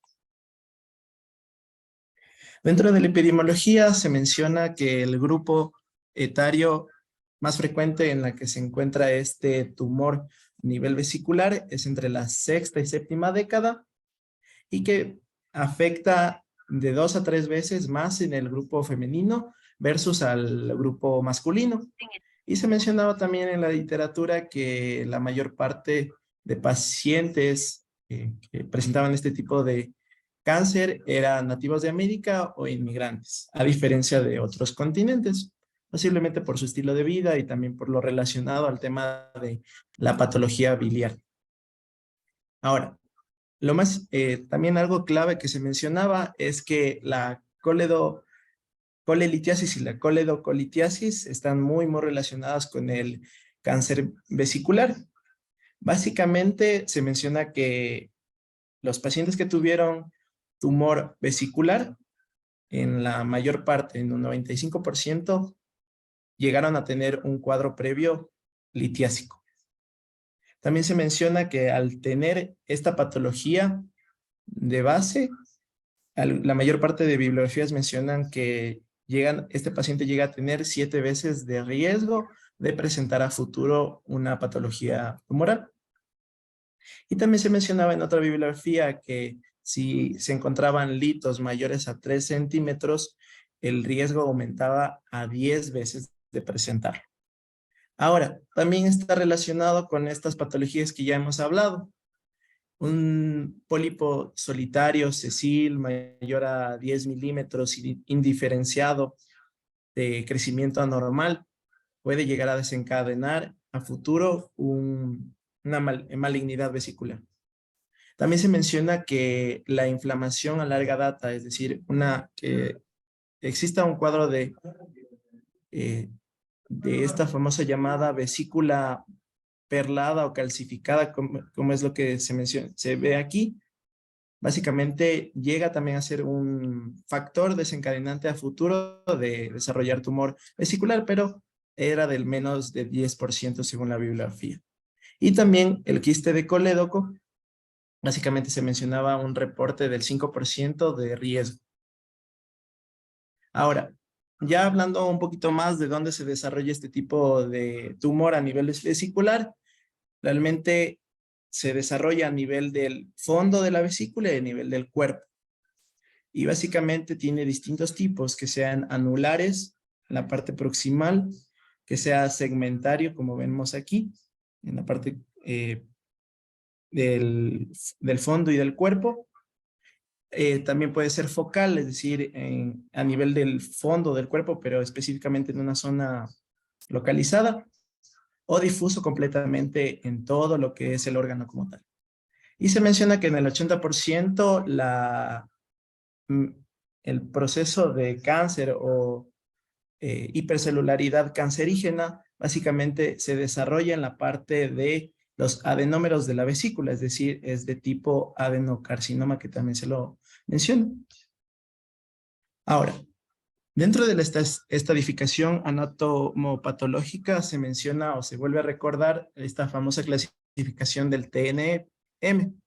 Dentro de la epidemiología se menciona que el grupo etario más frecuente en la que se encuentra este tumor a nivel vesicular es entre la sexta y séptima década y que afecta de 2 a 3 veces más en el grupo femenino versus al grupo masculino. Y se mencionaba también en la literatura que la mayor parte de pacientes que presentaban este tipo de cáncer eran nativos de América o inmigrantes, a diferencia de otros continentes, posiblemente por su estilo de vida y también por lo relacionado al tema de la patología biliar. Ahora, lo más, también algo clave que se mencionaba es que la colelitiasis y la coledocolitiasis están muy relacionadas con el cáncer vesicular. Básicamente se menciona que los pacientes que tuvieron tumor vesicular, en la mayor parte, en un 95%, llegaron a tener un cuadro previo litiásico. También se menciona que al tener esta patología de base, la mayor parte de bibliografías mencionan que este paciente llega a tener 7 veces de riesgo de presentar a futuro una patología tumoral. Y también se mencionaba en otra bibliografía que si se encontraban litos mayores a 3 centímetros, el riesgo aumentaba a 10 veces de presentarlo. Ahora, también está relacionado con estas patologías que ya hemos hablado. Un pólipo solitario, sesil, mayor a 10 milímetros, indiferenciado, de crecimiento anormal, puede llegar a desencadenar a futuro una malignidad vesicular. También se menciona que la inflamación a larga data, es decir, que exista un cuadro de esta famosa llamada vesícula perlada o calcificada, como es lo que se ve aquí, básicamente llega también a ser un factor desencadenante a futuro de desarrollar tumor vesicular, pero era del menos de 10% según la bibliografía. Y también el quiste de colédoco, básicamente se mencionaba un reporte del 5% de riesgo. Ahora, ya hablando un poquito más de dónde se desarrolla este tipo de tumor a nivel vesicular, realmente se desarrolla a nivel del fondo de la vesícula y a nivel del cuerpo. Y básicamente tiene distintos tipos, que sean anulares, en la parte proximal, que sea segmentario, como vemos aquí, en la parte del fondo y del cuerpo, También puede ser focal, es decir, a nivel del fondo del cuerpo, pero específicamente en una zona localizada, o difuso completamente en todo lo que es el órgano como tal. Y se menciona que en el 80% el proceso de cáncer o hipercelularidad cancerígena básicamente se desarrolla en la parte de los adenómeros de la vesícula, es decir, es de tipo adenocarcinoma, que también se lo menciona. Ahora, dentro de la estadificación anatomopatológica se menciona o se vuelve a recordar esta famosa clasificación del TNM.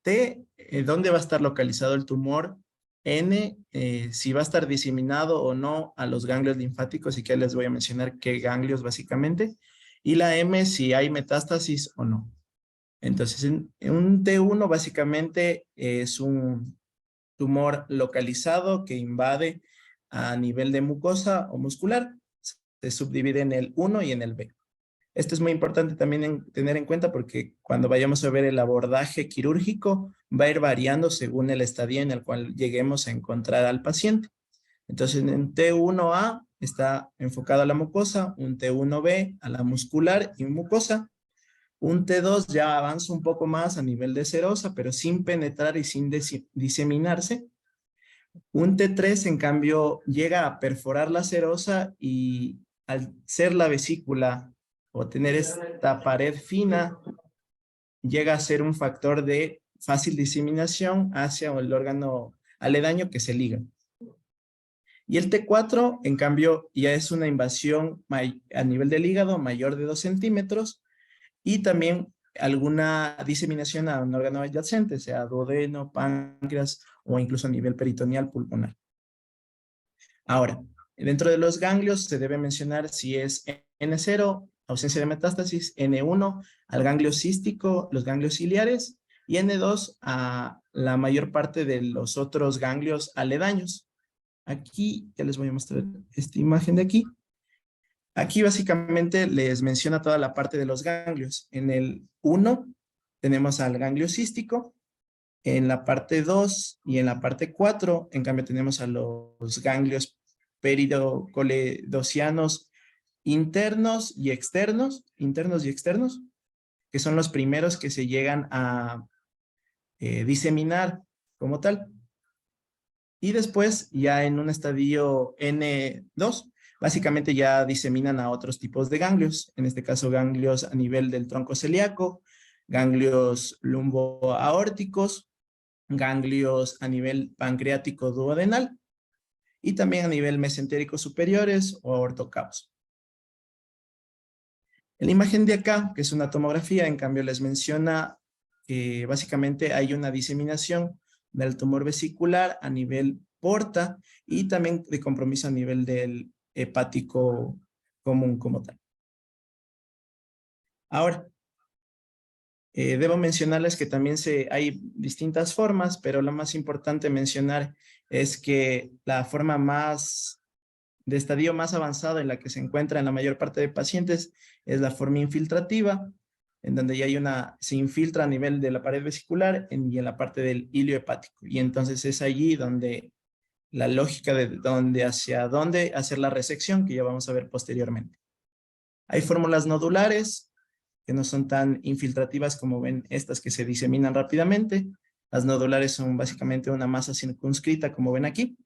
T, ¿dónde va a estar localizado el tumor? N, si va a estar diseminado o no a los ganglios linfáticos, y que les voy a mencionar qué ganglios básicamente. Y la M, si hay metástasis o no. Entonces, un T1 básicamente es un tumor localizado que invade a nivel de mucosa o muscular. Se subdivide en el 1 y en el B. Esto es muy importante también tener en cuenta, porque cuando vayamos a ver el abordaje quirúrgico va a ir variando según el estadio en el cual lleguemos a encontrar al paciente. Entonces, en T1A está enfocado a la mucosa, un T1B a la muscular y mucosa. Un T2 ya avanza un poco más a nivel de serosa, pero sin penetrar y sin diseminarse. Un T3, en cambio, llega a perforar la serosa y, al ser la vesícula o tener esta pared fina, llega a ser un factor de fácil diseminación hacia el órgano aledaño, que es el hígado. Y el T4, en cambio, ya es una invasión a nivel del hígado mayor de 2 centímetros, y también alguna diseminación a un órgano adyacente, sea duodeno, páncreas o incluso a nivel peritoneal pulmonar. Ahora, dentro de los ganglios se debe mencionar si es N0, ausencia de metástasis, N1 al ganglio cístico, los ganglios ciliares, y N2 a la mayor parte de los otros ganglios aledaños. Aquí ya les voy a mostrar esta imagen de aquí. Aquí básicamente les menciona toda la parte de los ganglios. En el 1 tenemos al ganglio cístico, en la parte 2 y en la parte 4, en cambio, tenemos a los ganglios peridocoledocianos internos y externos, que son los primeros que se llegan a diseminar como tal. Y después, ya en un estadio N2, básicamente ya diseminan a otros tipos de ganglios, en este caso ganglios a nivel del tronco celíaco, ganglios lumboaórticos, ganglios a nivel pancreático duodenal y también a nivel mesentérico superiores o ortocavos. En la imagen de acá, que es una tomografía, en cambio les menciona que básicamente hay una diseminación del tumor vesicular a nivel porta y también de compromiso a nivel del hepático común como tal. Ahora, debo mencionarles que también hay distintas formas, pero lo más importante mencionar es que la forma de estadio más avanzado en la que se encuentra en la mayor parte de pacientes es la forma infiltrativa, en donde ya se infiltra a nivel de la pared vesicular y en la parte del hilio hepático. Y entonces es allí donde la lógica de hacia dónde hacer la resección, que ya vamos a ver posteriormente. Hay fórmulas nodulares, que no son tan infiltrativas como ven estas que se diseminan rápidamente. Las nodulares son básicamente una masa circunscrita, como ven aquí.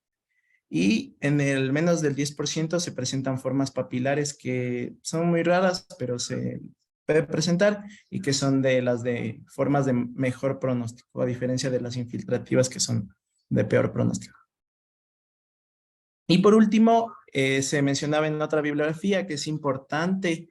Y en el menos del 10% se presentan formas papilares que son muy raras, pero se puede presentar, y que son de las de formas de mejor pronóstico, a diferencia de las infiltrativas que son de peor pronóstico. Y por último, se mencionaba en otra bibliografía que es importante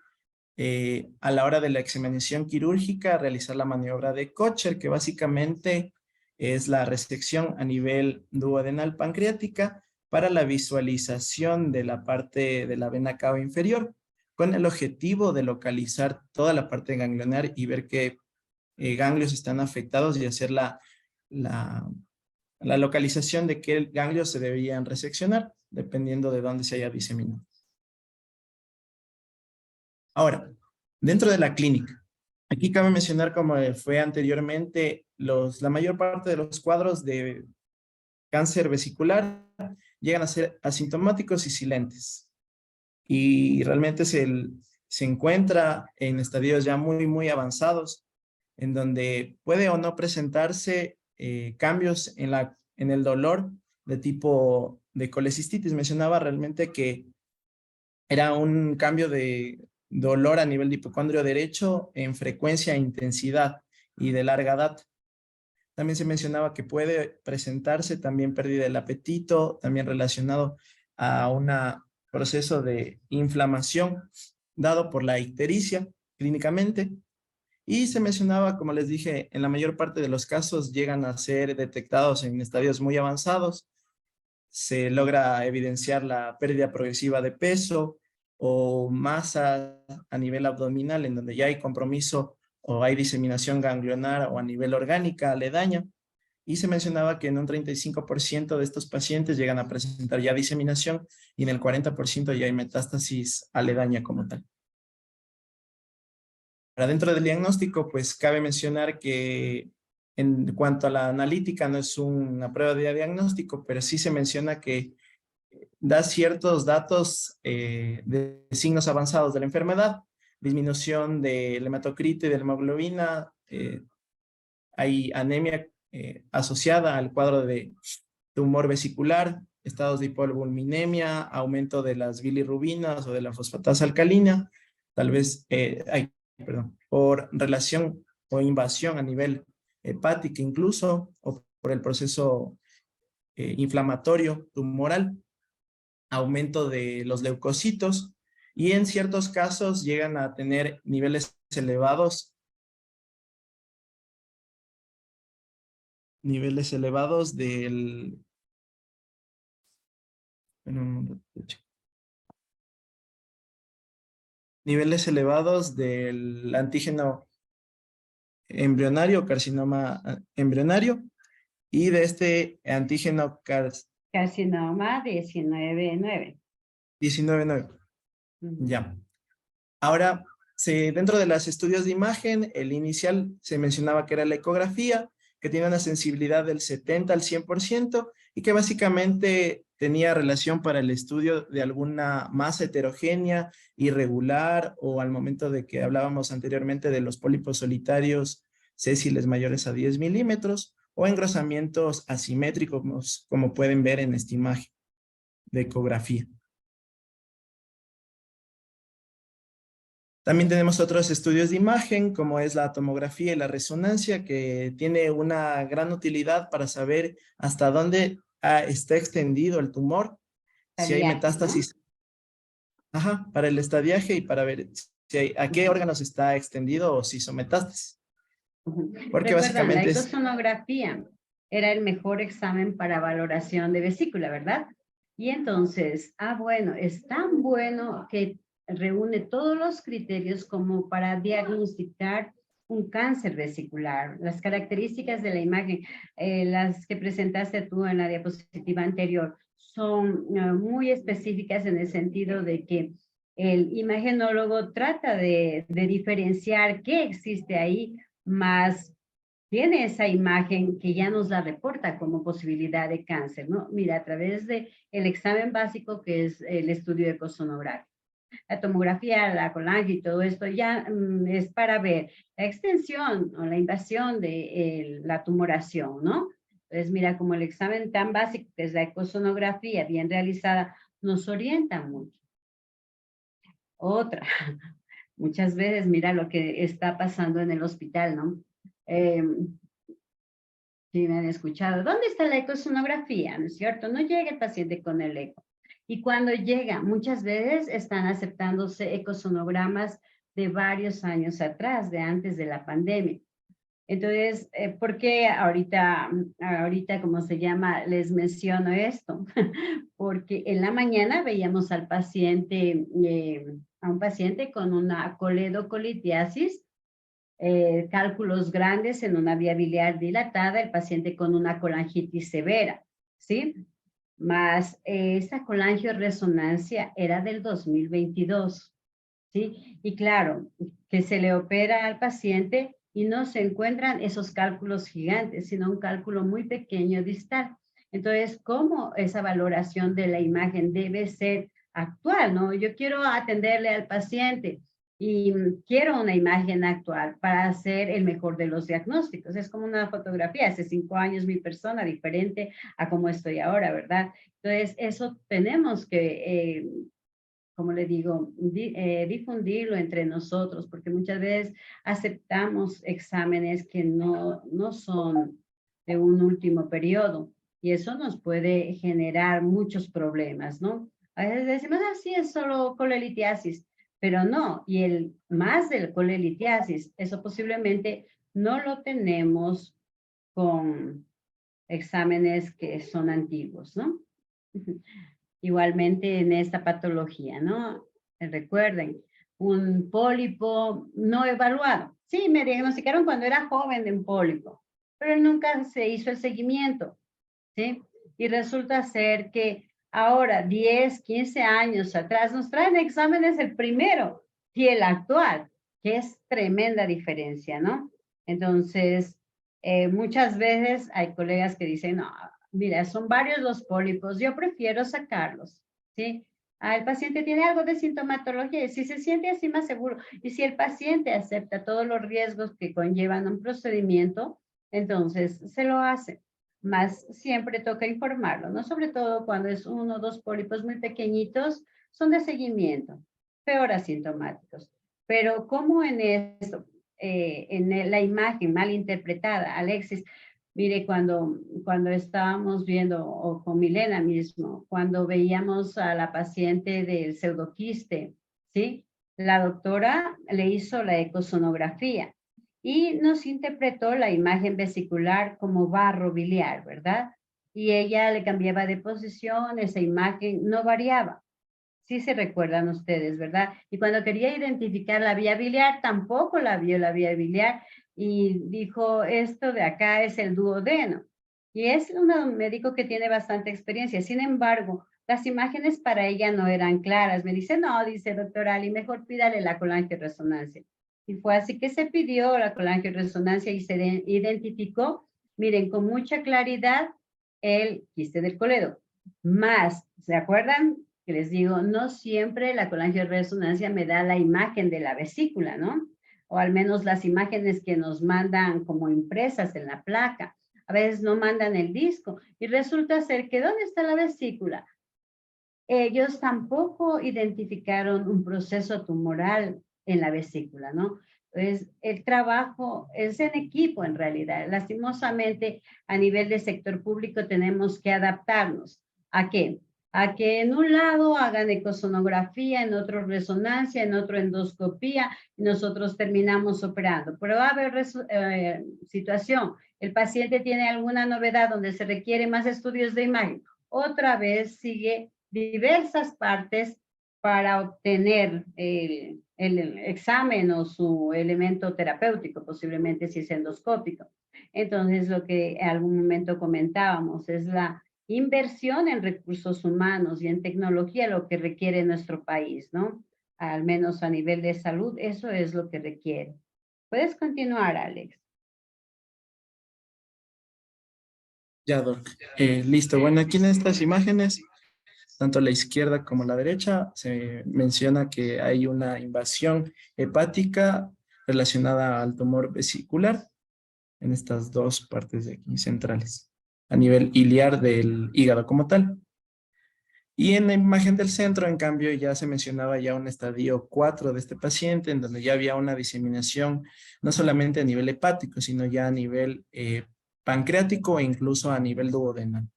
a la hora de la examinación quirúrgica realizar la maniobra de Kocher, que básicamente es la resección a nivel duodenal pancreática para la visualización de la parte de la vena cava inferior, con el objetivo de localizar toda la parte ganglionar y ver qué ganglios están afectados y hacer la localización de qué ganglios se deberían reseccionar, dependiendo de dónde se haya diseminado. Ahora, dentro de la clínica, aquí cabe mencionar, como fue anteriormente, la mayor parte de los cuadros de cáncer vesicular llegan a ser asintomáticos y silentes. Y realmente se encuentra en estadios ya muy avanzados, en donde puede o no presentarse cambios en el dolor de tipo de colecistitis. Mencionaba realmente que era un cambio de dolor a nivel de hipocondrio derecho en frecuencia e intensidad y de larga data. También se mencionaba que puede presentarse también pérdida del apetito, también relacionado a un proceso de inflamación dado por la ictericia clínicamente. Y se mencionaba, como les dije, en la mayor parte de los casos llegan a ser detectados en estadios muy avanzados. Se logra evidenciar la pérdida progresiva de peso o masa a nivel abdominal, en donde ya hay compromiso o hay diseminación ganglionar o a nivel orgánica aledaña. Y se mencionaba que en un 35% de estos pacientes llegan a presentar ya diseminación y en el 40% ya hay metástasis aledaña como tal. Para dentro del diagnóstico, pues cabe mencionar que en cuanto a la analítica no es una prueba de diagnóstico, pero sí se menciona que da ciertos datos de signos avanzados de la enfermedad, disminución del hematocrito y de la hemoglobina, hay anemia asociada al cuadro de tumor vesicular, estados de hipoalbuminemia, aumento de las bilirrubinas o de la fosfatasa alcalina, tal vez, por relación o invasión a nivel hepático incluso, o por el proceso inflamatorio tumoral, aumento de los leucocitos, y en ciertos casos llegan a tener niveles elevados del niveles elevados del antígeno embrionario, carcinoma embrionario, y de este antígeno Carcinoma 19.9. 19.9. Ya. Ahora, dentro de los estudios de imagen, el inicial se mencionaba que era la ecografía, que tiene una sensibilidad del 70 al 100% y que básicamente tenía relación para el estudio de alguna masa heterogénea, irregular, o al momento de que hablábamos anteriormente de los pólipos solitarios sésiles mayores a 10 milímetros, o engrosamientos asimétricos, como pueden ver en esta imagen de ecografía. También tenemos otros estudios de imagen, como es la tomografía y la resonancia, que tiene una gran utilidad para saber hasta dónde está extendido el tumor, si hay metástasis. ¿No? Ajá, para el estadiaje y para ver a qué órganos está extendido o si son metástasis. Porque básicamente la ecosonografía era el mejor examen para valoración de vesícula, ¿verdad? Y entonces, bueno, es tan bueno que reúne todos los criterios como para diagnosticar un cáncer vesicular. Las características de la imagen, las que presentaste tú en la diapositiva anterior, son muy específicas en el sentido de que el imagenólogo trata de diferenciar qué existe ahí, más tiene esa imagen que ya nos la reporta como posibilidad de cáncer, ¿no? Mira, a través de el examen básico que es el estudio ecosonográfico. La tomografía, la colangio y todo esto ya es para ver la extensión o la invasión de la tumoración, ¿no? Entonces, mira, como el examen tan básico que es la ecosonografía bien realizada, nos orienta mucho. Otra, muchas veces, mira lo que está pasando en el hospital, ¿no? Si me han escuchado, ¿dónde está la ecosonografía? ¿No es cierto? No llega el paciente con el eco. Y cuando llega, muchas veces están aceptándose ecosonogramas de varios años atrás, de antes de la pandemia. Entonces, ¿por qué ahorita, ¿cómo se llama? Les menciono esto. Porque en la mañana veíamos al paciente, a un paciente con una coledocolitiasis, cálculos grandes en una vía biliar dilatada, el paciente con una colangitis severa, ¿sí? Más esa colangioresonancia era del 2022, ¿sí? Y claro, que se le opera al paciente y no se encuentran esos cálculos gigantes, sino un cálculo muy pequeño distal. Entonces, ¿cómo esa valoración de la imagen debe ser actual, ¿no? Yo quiero atenderle al paciente y quiero una imagen actual para hacer el mejor de los diagnósticos. Es como una fotografía. Hace 5 años mi persona diferente a cómo estoy ahora, ¿verdad? Entonces, eso tenemos que, como le digo, difundirlo entre nosotros, porque muchas veces aceptamos exámenes que no son de un último periodo y eso nos puede generar muchos problemas, ¿no? A veces decimos, sí, es solo colelitiasis, pero no, y el más del colelitiasis, eso posiblemente no lo tenemos con exámenes que son antiguos, ¿no? Igualmente en esta patología, ¿no? Recuerden, un pólipo no evaluado. Sí, me diagnosticaron cuando era joven de un pólipo, pero nunca se hizo el seguimiento, ¿sí? Y resulta ser que ahora, 10, 15 años atrás, nos traen exámenes el primero y el actual, que es tremenda diferencia, ¿no? Entonces, muchas veces hay colegas que dicen, no, mira, son varios los pólipos, yo prefiero sacarlos, ¿sí? El paciente tiene algo de sintomatología, y si se siente así más seguro, y si el paciente acepta todos los riesgos que conllevan un procedimiento, entonces se lo hace. Más siempre toca informarlo, ¿no? Sobre todo cuando es 1 o 2 pólipos muy pequeñitos, son de seguimiento, peor asintomáticos. Pero como en esto, en la imagen mal interpretada, Alexis, mire, cuando estábamos viendo, o con Milena mismo, cuando veíamos a la paciente del pseudoquiste, ¿sí? La doctora le hizo la ecosonografía y nos interpretó la imagen vesicular como barro biliar, ¿verdad? Y ella le cambiaba de posición, esa imagen no variaba. Sí se recuerdan ustedes, ¿verdad? Y cuando quería identificar la vía biliar, tampoco la vio la vía biliar y dijo, esto de acá es el duodeno. Y es un médico que tiene bastante experiencia. Sin embargo, las imágenes para ella no eran claras. Me dice, no, dice doctor Ali, mejor pídale la colangioresonancia. Y fue así que se pidió la colangioresonancia y se identificó, miren, con mucha claridad el quiste del coledo. Más, ¿se acuerdan? Que les digo, no siempre la colangioresonancia me da la imagen de la vesícula, ¿no? O al menos las imágenes que nos mandan como impresas en la placa. A veces no mandan el disco y resulta ser que ¿dónde está la vesícula? Ellos tampoco identificaron un proceso tumoral en la vesícula, ¿no? Entonces, el trabajo es en equipo en realidad. Lastimosamente, a nivel de sector público tenemos que adaptarnos. ¿A qué? A que en un lado hagan ecosonografía, en otro resonancia, en otro endoscopía, y nosotros terminamos operando. Pero va a haber situación, el paciente tiene alguna novedad donde se requiere más estudios de imagen, otra vez sigue diversas partes para obtener el examen o su elemento terapéutico, posiblemente si es endoscópico. Entonces, lo que en algún momento comentábamos es la inversión en recursos humanos y en tecnología, lo que requiere nuestro país, ¿no? Al menos a nivel de salud, eso es lo que requiere. Puedes continuar, Alex. Ya, Doc. Listo. Bueno, aquí en estas imágenes, tanto a la izquierda como a la derecha, se menciona que hay una invasión hepática relacionada al tumor vesicular en estas dos partes de aquí centrales, a nivel iliar del hígado como tal. Y en la imagen del centro, en cambio, ya se mencionaba ya un estadio 4 de este paciente, en donde ya había una diseminación no solamente a nivel hepático, sino ya a nivel pancreático e incluso a nivel duodenal.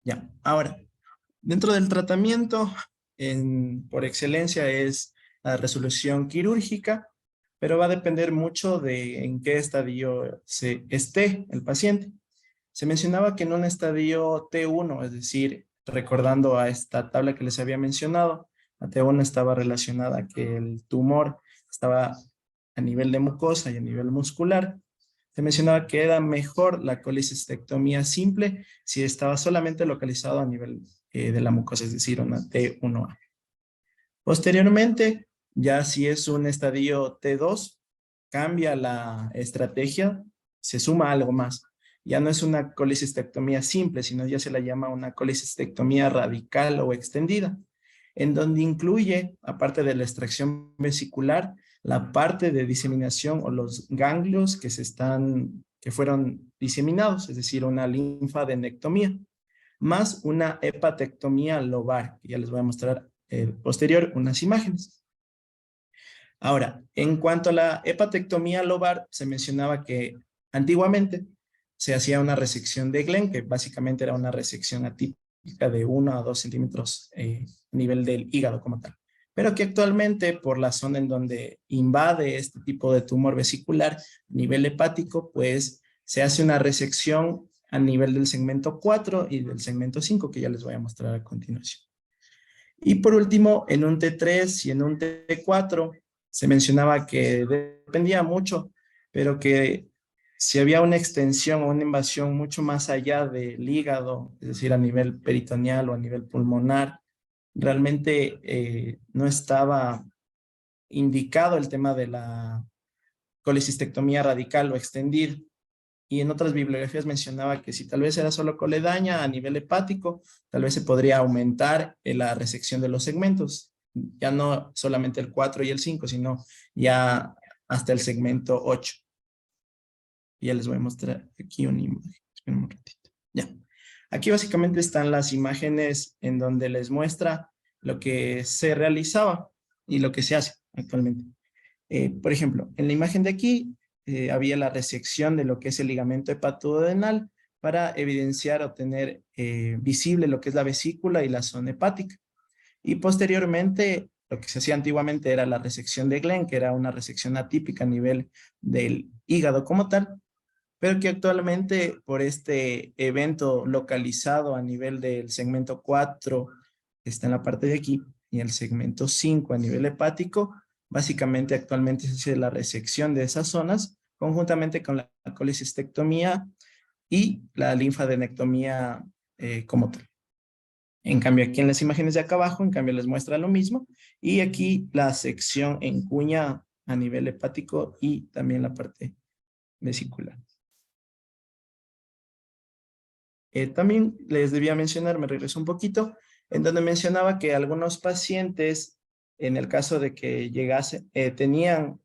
Ya, ahora, dentro del tratamiento, por excelencia es la resolución quirúrgica, pero va a depender mucho de en qué estadio esté el paciente. Se mencionaba que en un estadio T1, es decir, recordando a esta tabla que les había mencionado, la T1 estaba relacionada a que el tumor estaba a nivel de mucosa y a nivel muscular. Se mencionaba que era mejor la colecistectomía simple si estaba solamente localizado a nivel de la mucosa, es decir, una T1A. Posteriormente, ya si es un estadio T2, cambia la estrategia, se suma algo más. Ya no es una colecistectomía simple, sino ya se la llama una colecistectomía radical o extendida, en donde incluye, aparte de la extracción vesicular, la parte de diseminación o los ganglios que fueron diseminados, es decir, una linfadenectomía, más una hepatectomía lobar, que ya les voy a mostrar posterior unas imágenes. Ahora, en cuanto a la hepatectomía lobar, se mencionaba que antiguamente se hacía una resección de Glenn, que básicamente era una resección atípica de 1 a 2 centímetros a nivel del hígado como tal. Pero que actualmente, por la zona en donde invade este tipo de tumor vesicular a nivel hepático, pues se hace una resección a nivel del segmento 4 y del segmento 5, que ya les voy a mostrar a continuación. Y por último, en un T3 y en un T4, se mencionaba que dependía mucho, pero que si había una extensión o una invasión mucho más allá del hígado, es decir, a nivel peritoneal o a nivel pulmonar, realmente no estaba indicado el tema de la colecistectomía radical o extendida. Y en otras bibliografías mencionaba que si tal vez era solo coledaña a nivel hepático, tal vez se podría aumentar la resección de los segmentos, ya no solamente el 4 y el 5, sino ya hasta el segmento 8. Ya les voy a mostrar aquí una imagen. Esperen un ratito. Ya. Aquí básicamente están las imágenes en donde les muestra lo que se realizaba y lo que se hace actualmente. Por ejemplo, en la imagen de aquí había la resección de lo que es el ligamento hepatodenal para evidenciar o tener visible lo que es la vesícula y la zona hepática. Y posteriormente, lo que se hacía antiguamente era la resección de Glenn, que era una resección atípica a nivel del hígado como tal, pero que actualmente por este evento localizado a nivel del segmento 4, que está en la parte de aquí, y el segmento 5 a nivel hepático, básicamente actualmente se hace la resección de esas zonas conjuntamente con la colecistectomía y la linfadenectomía como tal. En cambio, aquí en las imágenes de acá abajo, en cambio les muestra lo mismo. Y aquí la sección en cuña a nivel hepático y también la parte vesicular. También les debía mencionar, me regreso un poquito, en donde mencionaba que algunos pacientes, en el caso de que tenían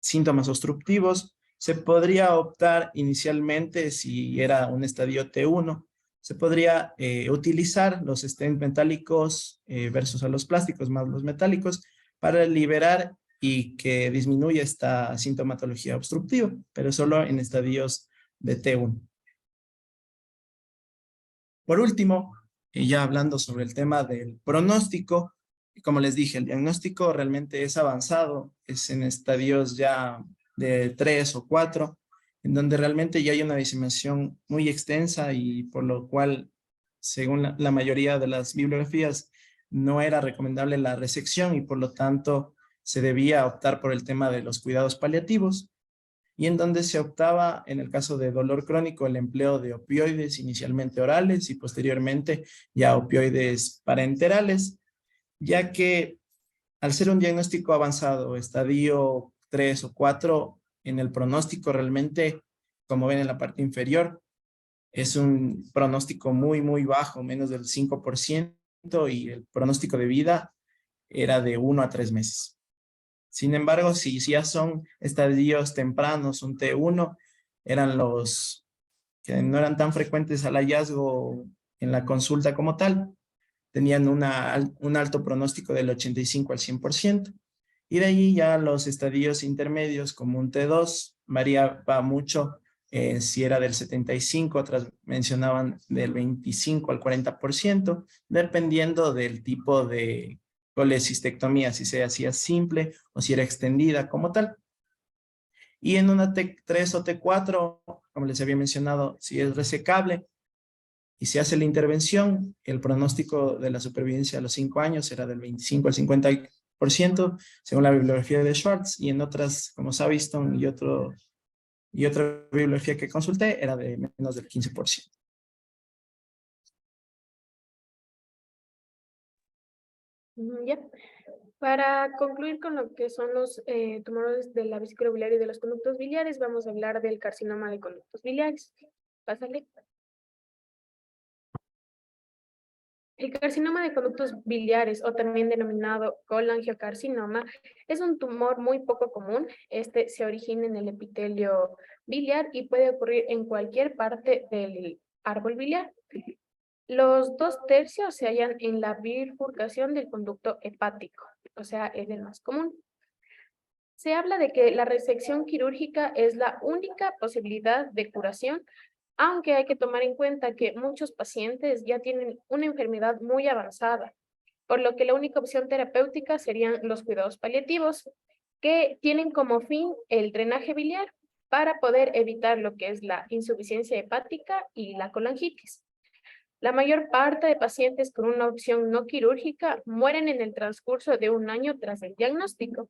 síntomas obstructivos, se podría optar inicialmente, si era un estadio T1, se podría utilizar los stents metálicos versus a los plásticos más los metálicos para liberar y que disminuya esta sintomatología obstructiva, pero solo en estadios de T1. Por último, ya hablando sobre el tema del pronóstico, como les dije, el diagnóstico realmente es avanzado, es en estadios ya de 3 o 4, en donde realmente ya hay una diseminación muy extensa y por lo cual, según la mayoría de las bibliografías, no era recomendable la resección y por lo tanto se debía optar por el tema de los cuidados paliativos, y en donde se optaba, en el caso de dolor crónico, el empleo de opioides inicialmente orales y posteriormente ya opioides parenterales, ya que al ser un diagnóstico avanzado, estadio 3 o 4, en el pronóstico realmente, como ven en la parte inferior, es un pronóstico muy, muy bajo, menos del 5%, y el pronóstico de vida era de 1 a 3 meses. Sin embargo, si ya son estadios tempranos, un T1, eran los que no eran tan frecuentes al hallazgo en la consulta como tal, tenían un alto pronóstico del 85 al 100%. Y de ahí ya los estadios intermedios como un T2 variaba mucho, si era del 75, otras mencionaban del 25 al 40%, dependiendo del tipo de colecistectomía, si se hacía simple o si era extendida como tal. Y en una T3 o T4, como les había mencionado, si es resecable y se hace la intervención, el pronóstico de la supervivencia a los 5 años era del 25 al 50%, según la bibliografía de Schwartz, y en otras, como Savistone y otra bibliografía que consulté, era de menos del 15%. Ya. Para concluir con lo que son los tumores de la vesícula biliar y de los conductos biliares, vamos a hablar del carcinoma de conductos biliares. Pásale. El carcinoma de conductos biliares, o también denominado colangiocarcinoma, es un tumor muy poco común. Este se origina en el epitelio biliar y puede ocurrir en cualquier parte del árbol biliar. Los 2/3 se hallan en la bifurcación del conducto hepático, o sea, es el más común. Se habla de que la resección quirúrgica es la única posibilidad de curación, aunque hay que tomar en cuenta que muchos pacientes ya tienen una enfermedad muy avanzada, por lo que la única opción terapéutica serían los cuidados paliativos, que tienen como fin el drenaje biliar para poder evitar lo que es la insuficiencia hepática y la colangitis. La mayor parte de pacientes con una opción no quirúrgica mueren en el transcurso de 1 año tras el diagnóstico.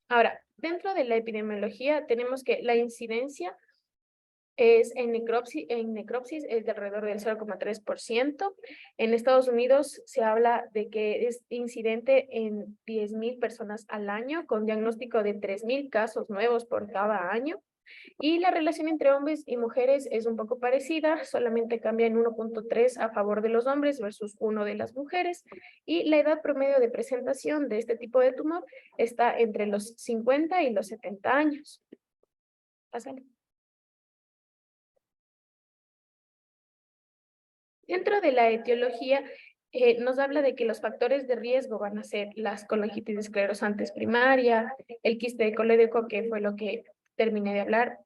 Ahora, dentro de la epidemiología tenemos que la incidencia es en necropsis es de alrededor del 0,3%. En Estados Unidos se habla de que es incidente en 10,000 personas al año, con diagnóstico de 3,000 casos nuevos por cada año. Y la relación entre hombres y mujeres es un poco parecida, solamente cambia en 1,3 a favor de los hombres versus 1 de las mujeres. Y la edad promedio de presentación de este tipo de tumor está entre los 50 y los 70 años. Pásale. Dentro de la etiología, nos habla de que los factores de riesgo van a ser las colangitis esclerosantes primaria, el quiste de colédoco, que fue lo que terminé de hablar,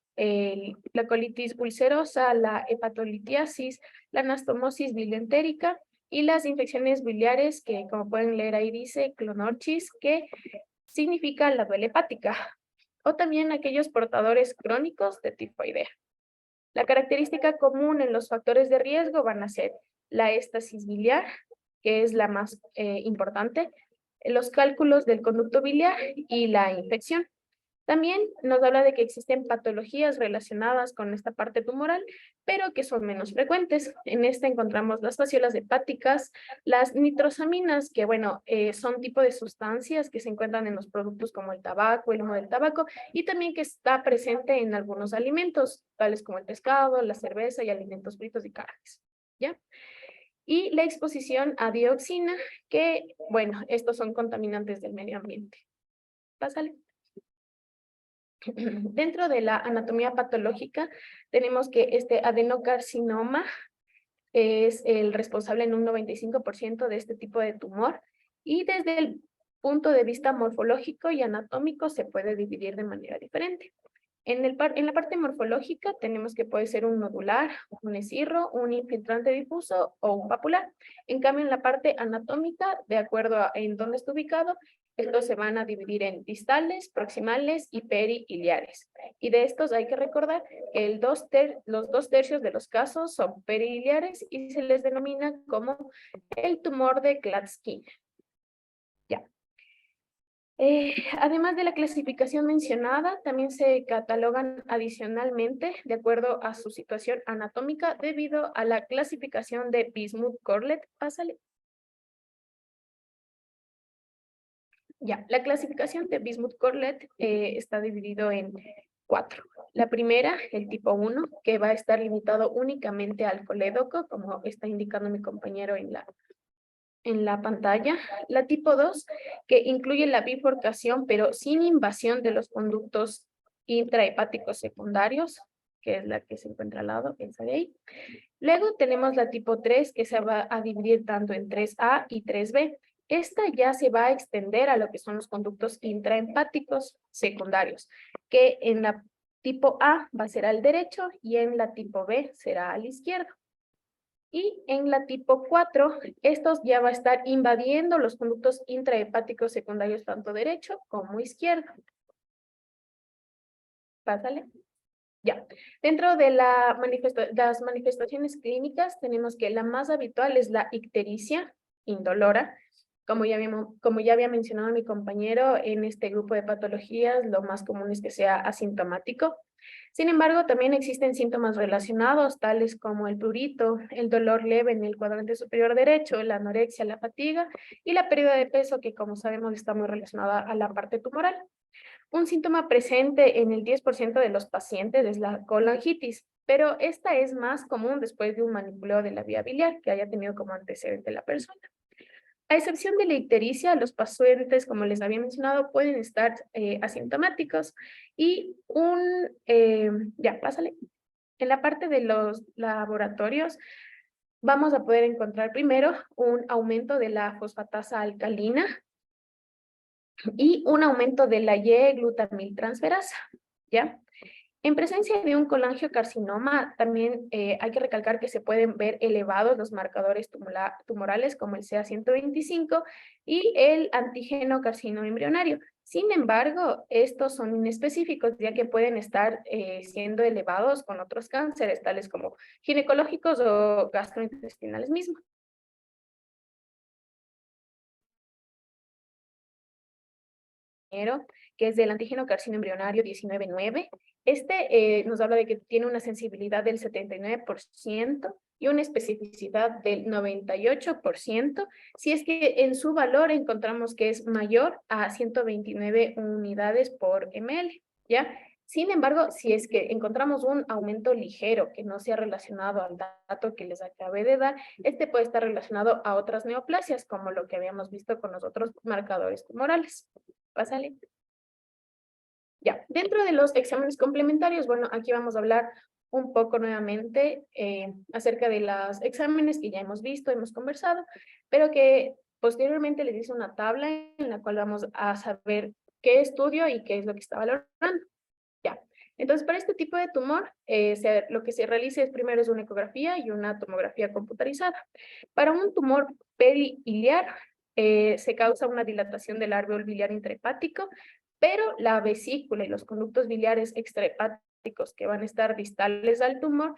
la colitis ulcerosa, la hepatolitiasis, la anastomosis bilientérica y las infecciones biliares, que como pueden leer ahí dice clonorchis, que significa la duela hepática, o también aquellos portadores crónicos de tifoidea. La característica común en los factores de riesgo van a ser la éstasis biliar, que es la más importante, los cálculos del conducto biliar y la infección. También nos habla de que existen patologías relacionadas con esta parte tumoral, pero que son menos frecuentes. En esta encontramos las fasciolas hepáticas, las nitrosaminas, que bueno, son tipo de sustancias que se encuentran en los productos como el tabaco, el humo del tabaco, y también que está presente en algunos alimentos, tales como el pescado, la cerveza y alimentos fritos y carnes, ¿ya? Y la exposición a dioxina, que bueno, estos son contaminantes del medio ambiente. Pásale. Dentro de la anatomía patológica tenemos que este adenocarcinoma es el responsable en un 95% de este tipo de tumor, y desde el punto de vista morfológico y anatómico se puede dividir de manera diferente. En la parte morfológica tenemos que puede ser un nodular, un escirro, un infiltrante difuso o un papular. En cambio, en la parte anatómica, de acuerdo a en dónde está ubicado, estos se van a dividir en distales, proximales y perihiliares. Y de estos hay que recordar que los 2/3 de los casos son perihiliares y se les denomina como el tumor de Klatskin. Ya. Además de la clasificación mencionada, también se catalogan adicionalmente de acuerdo a su situación anatómica debido a la clasificación de Bismuth-Corlett. Pásale. Ya, la clasificación de Bismuth-Corlett está dividido en 4. La primera, el tipo 1, que va a estar limitado únicamente al colédoco, como está indicando mi compañero en la pantalla. La tipo 2, que incluye la bifurcación, pero sin invasión de los conductos intrahepáticos secundarios, que es la que se encuentra al lado, esa de ahí. Luego tenemos la tipo 3, que se va a dividir tanto en 3A y 3B. Esta ya se va a extender a lo que son los conductos intrahepáticos secundarios, que en la tipo A va a ser al derecho y en la tipo B será al izquierdo. Y en la tipo 4, estos ya va a estar invadiendo los conductos intrahepáticos secundarios tanto derecho como izquierdo. Pásale. Ya. Dentro de las manifestaciones clínicas tenemos que la más habitual es la ictericia indolora. Como ya había mencionado mi compañero, en este grupo de patologías lo más común es que sea asintomático. Sin embargo, también existen síntomas relacionados, tales como el prurito, el dolor leve en el cuadrante superior derecho, la anorexia, la fatiga y la pérdida de peso, que como sabemos está muy relacionada a la parte tumoral. Un síntoma presente en el 10% de los pacientes es la colangitis, pero esta es más común después de un manipuleo de la vía biliar que haya tenido como antecedente la persona. A excepción de la ictericia, los pacientes, como les había mencionado, pueden estar asintomáticos y pásale. En la parte de los laboratorios, vamos a poder encontrar primero un aumento de la fosfatasa alcalina y un aumento de la Y-glutamiltransferasa, ¿ya? En presencia de un colangiocarcinoma, también hay que recalcar que se pueden ver elevados los marcadores tumorales como el CA125 y el antígeno carcinoma embrionario. Sin embargo, estos son inespecíficos, ya que pueden estar siendo elevados con otros cánceres, tales como ginecológicos o gastrointestinales mismos. Que es del antígeno carcinoma embrionario 19.9. Nos habla de que tiene una sensibilidad del 79% y una especificidad del 98%, si es que en su valor encontramos que es mayor a 129 unidades por ml, ¿ya? Sin embargo, si es que encontramos un aumento ligero que no sea relacionado al dato que les acabé de dar, puede estar relacionado a otras neoplasias, como lo que habíamos visto con los otros marcadores tumorales. Pásale. Ya, dentro de los exámenes complementarios, bueno, aquí vamos a hablar un poco nuevamente acerca de los exámenes que ya hemos visto, hemos conversado, pero que posteriormente les hice una tabla en la cual vamos a saber qué estudio y qué es lo que está valorando. Ya, entonces para este tipo de tumor, lo que se realiza primero es una ecografía y una tomografía computarizada. Para un tumor periliar, se causa una dilatación del árbol biliar intrahepático, pero la vesícula y los conductos biliares extrahepáticos que van a estar distales al tumor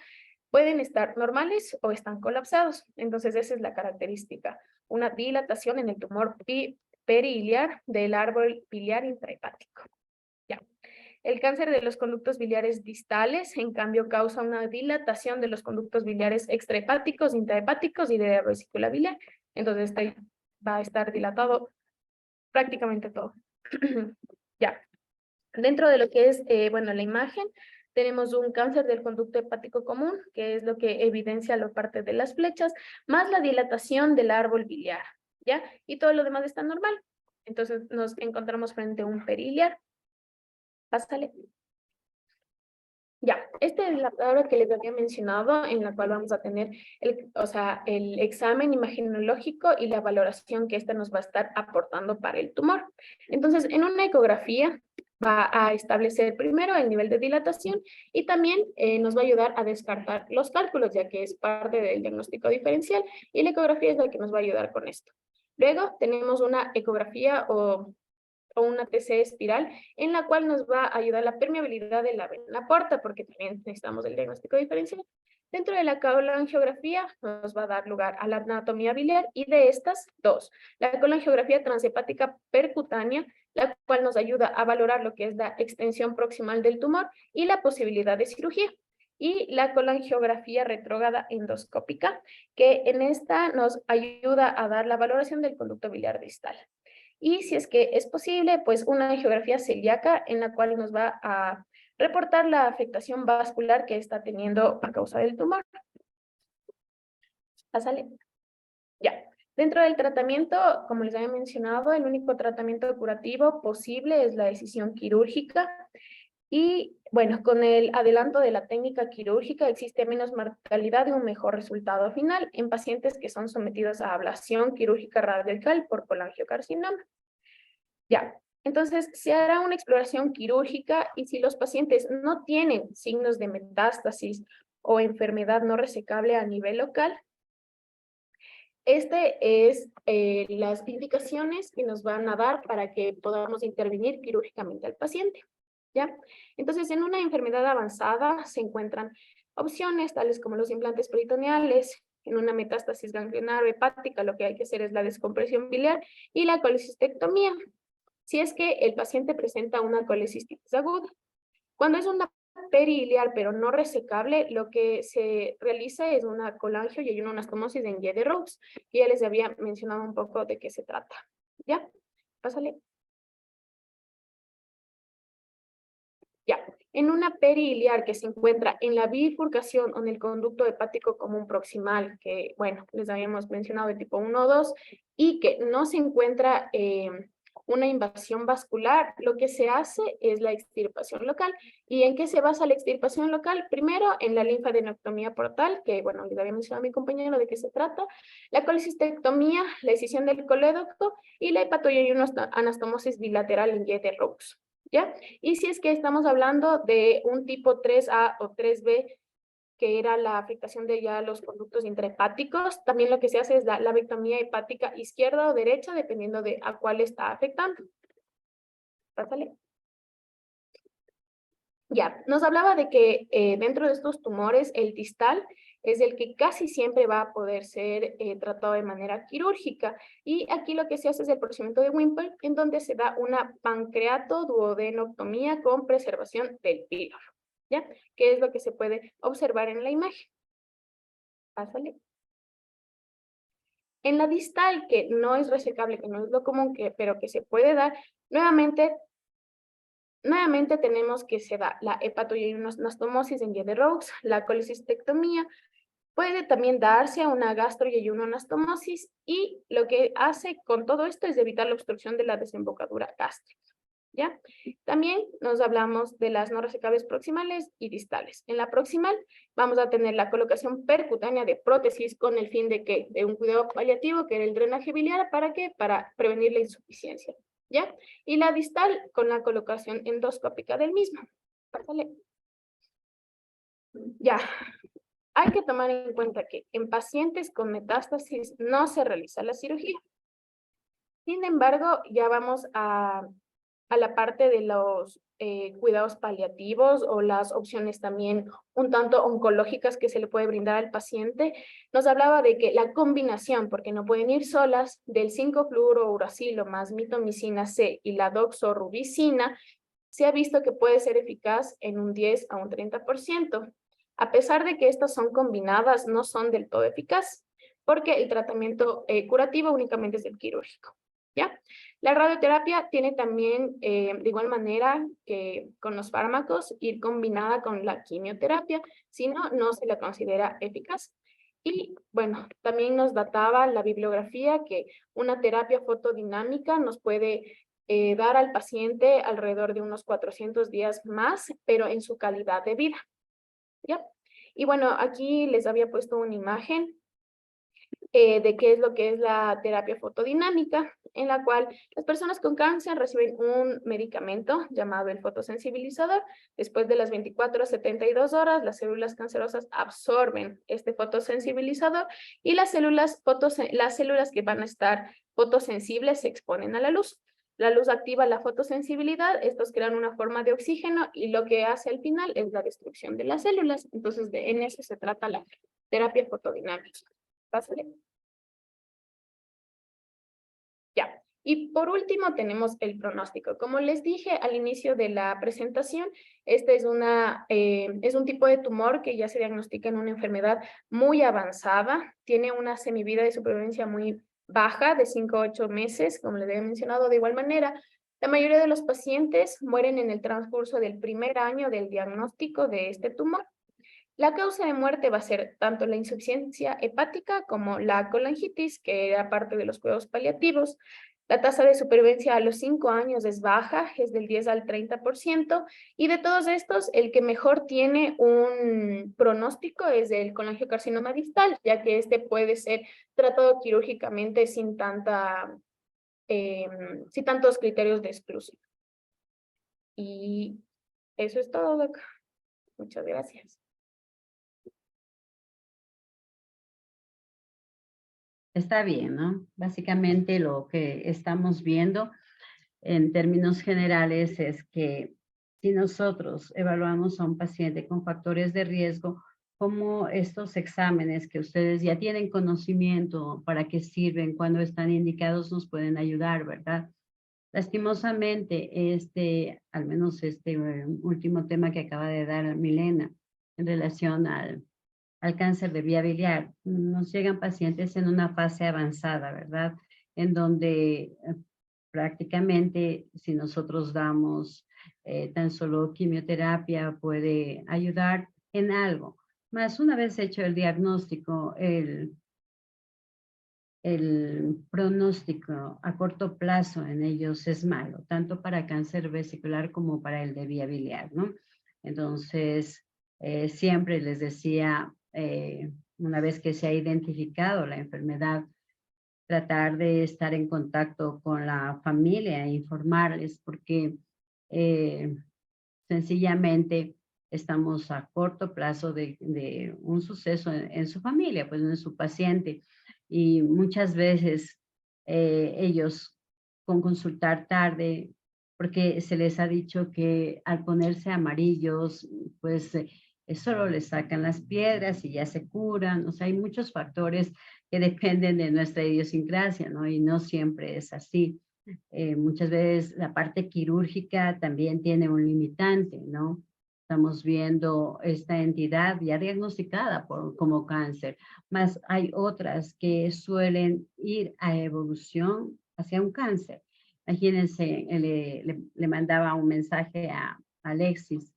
pueden estar normales o están colapsados. Entonces esa es la característica, una dilatación en el tumor periliar del árbol biliar intrahepático. Ya. El cáncer de los conductos biliares distales, en cambio, causa una dilatación de los conductos biliares extrahepáticos, intrahepáticos y de la vesícula biliar. Entonces va a estar dilatado prácticamente todo. Ya. Dentro de lo que es, la imagen, tenemos un cáncer del conducto hepático común, que es lo que evidencia la parte de las flechas, más la dilatación del árbol biliar, ¿ya? Y todo lo demás está normal. Entonces nos encontramos frente a un periliar. Pásale. Ya, esta es la tabla que les había mencionado, en la cual vamos a tener el examen imagenológico y la valoración que esta nos va a estar aportando para el tumor. Entonces, en una ecografía va a establecer primero el nivel de dilatación y también nos va a ayudar a descartar los cálculos, ya que es parte del diagnóstico diferencial, y la ecografía es la que nos va a ayudar con esto. Luego tenemos una ecografía o una TC espiral, en la cual nos va a ayudar la permeabilidad de la vena porta, porque también necesitamos el diagnóstico diferencial. Dentro de la colangiografía nos va a dar lugar a la anatomía biliar, y de estas, dos. La colangiografía transhepática percutánea, la cual nos ayuda a valorar lo que es la extensión proximal del tumor y la posibilidad de cirugía. Y la colangiografía retrógrada endoscópica, que en esta nos ayuda a dar la valoración del conducto biliar distal. Y si es que es posible, pues una angiografía celíaca, en la cual nos va a reportar la afectación vascular que está teniendo a causa del tumor. Pásale. Ya. Dentro del tratamiento, como les había mencionado, el único tratamiento curativo posible es la decisión quirúrgica. Y bueno, con el adelanto de la técnica quirúrgica existe menos mortalidad y un mejor resultado final en pacientes que son sometidos a ablación quirúrgica radical por colangiocarcinoma. Ya, entonces se hará una exploración quirúrgica, y si los pacientes no tienen signos de metástasis o enfermedad no resecable a nivel local, es las indicaciones que nos van a dar para que podamos intervenir quirúrgicamente al paciente. ¿Ya? Entonces, en una enfermedad avanzada se encuentran opciones tales como los implantes peritoneales. En una metástasis ganglionar hepática, lo que hay que hacer es la descompresión biliar y la colecistectomía, si es que el paciente presenta una colecistitis aguda. Cuando es una periliar, pero no resecable, lo que se realiza es una colangio y hay una anastomosis en Y de Rhodes. Y ya les había mencionado un poco de qué se trata. ¿Ya? Pásale. Ya, en una periliar que se encuentra en la bifurcación o en el conducto hepático común proximal, que, bueno, les habíamos mencionado de tipo 1 o 2, y que no se encuentra una invasión vascular, lo que se hace es la extirpación local. ¿Y en qué se basa la extirpación local? Primero, en la linfadenectomía portal, que, bueno, les había mencionado a mi compañero de qué se trata, la colecistectomía, la escisión del colédoco y la hepatoyeyunoanastomosis bilateral en Y de Rhodes. ¿Ya? Y si es que estamos hablando de un tipo 3A o 3B, que era la afectación de ya los conductos intrahepáticos, también lo que se hace es la lavectomía hepática izquierda o derecha, dependiendo de a cuál está afectando. Pásale. Ya, nos hablaba de que dentro de estos tumores, el distal es el que casi siempre va a poder ser tratado de manera quirúrgica. Y aquí lo que se hace es el procedimiento de Whipple, en donde se da una pancreatoduodenectomía con preservación del píloro, ¿ya? Que es lo que se puede observar en la imagen. Pásale. En la distal, que no es resecable, que no es lo común, pero que se puede dar, nuevamente tenemos que se da la hepatoyeyunoanastomosis en Y de Rhodes, la colecistectomía, puede también darse una gastroyeyunoanastomosis y lo que hace con todo esto es evitar la obstrucción de la desembocadura gástrica, ¿ya? También nos hablamos de las no resecables proximales y distales. En la proximal vamos a tener la colocación percutánea de prótesis con el fin de que de un cuidado paliativo, que era el drenaje biliar, ¿para qué? Para prevenir la insuficiencia, ¿ya? Y la distal con la colocación endoscópica del mismo. Pásale. Ya. Hay que tomar en cuenta que en pacientes con metástasis no se realiza la cirugía. Sin embargo, ya vamos a la parte de los cuidados paliativos o las opciones también un tanto oncológicas que se le puede brindar al paciente. Nos hablaba de que la combinación, porque no pueden ir solas, del 5-fluorouracilo más mitomicina C y la doxorubicina, se ha visto que puede ser eficaz en un 10 a un 30%. A pesar de que estas son combinadas, no son del todo eficaces, porque el tratamiento curativo únicamente es el quirúrgico, ¿ya? La radioterapia tiene también, de igual manera que con los fármacos, ir combinada con la quimioterapia, si no, no se la considera eficaz. Y bueno, también nos databa la bibliografía que una terapia fotodinámica nos puede dar al paciente alrededor de unos 400 días más, pero en su calidad de vida, ¿ya? Y bueno, aquí les había puesto una imagen de qué es lo que es la terapia fotodinámica, en la cual las personas con cáncer reciben un medicamento llamado el fotosensibilizador. Después de las 24 a 72 horas, las células cancerosas absorben este fotosensibilizador y las células que van a estar fotosensibles se exponen a la luz. La luz activa la fotosensibilidad, estos crean una forma de oxígeno y lo que hace al final es la destrucción de las células. Entonces, en eso se trata la terapia fotodinámica. Pásale. Ya. Y por último tenemos el pronóstico. Como les dije al inicio de la presentación, este es un tipo de tumor que ya se diagnostica en una enfermedad muy avanzada. Tiene una semivida de supervivencia muy baja, de 5 a 8 meses, como les había mencionado. De igual manera, la mayoría de los pacientes mueren en el transcurso del primer año del diagnóstico de este tumor. La causa de muerte va a ser tanto la insuficiencia hepática como la colangitis, que era parte de los cuidados paliativos. La tasa de supervivencia a los 5 años es baja, es del 10 al 30%, y de todos estos, el que mejor tiene un pronóstico es el colangiocarcinoma distal, ya que este puede ser tratado quirúrgicamente sin tantos criterios de exclusión. Y eso es todo, Doc. Muchas gracias. Está bien, ¿no? Básicamente lo que estamos viendo en términos generales es que si nosotros evaluamos a un paciente con factores de riesgo, como estos exámenes que ustedes ya tienen conocimiento para qué sirven, cuándo están indicados, nos pueden ayudar, ¿verdad? Lastimosamente, al menos último tema que acaba de dar Milena en relación al cáncer de vía biliar, nos llegan pacientes en una fase avanzada, ¿verdad? En donde prácticamente si nosotros damos tan solo quimioterapia puede ayudar en algo. Más una vez hecho el diagnóstico, el pronóstico a corto plazo en ellos es malo, tanto para cáncer vesicular como para el de vía biliar, ¿no? Entonces, siempre les decía, una vez que se ha identificado la enfermedad, tratar de estar en contacto con la familia e informarles, porque sencillamente estamos a corto plazo de un suceso en su familia, pues en su paciente. Y muchas veces ellos con consultar tarde, porque se les ha dicho que al ponerse amarillos, pues solo les sacan las piedras y ya se curan. O sea, hay muchos factores que dependen de nuestra idiosincrasia, ¿no? Y no siempre es así. Muchas veces la parte quirúrgica también tiene un limitante, ¿no? Estamos viendo esta entidad ya diagnosticada como cáncer, más hay otras que suelen ir a evolución hacia un cáncer. Imagínense, le mandaba un mensaje a Alexis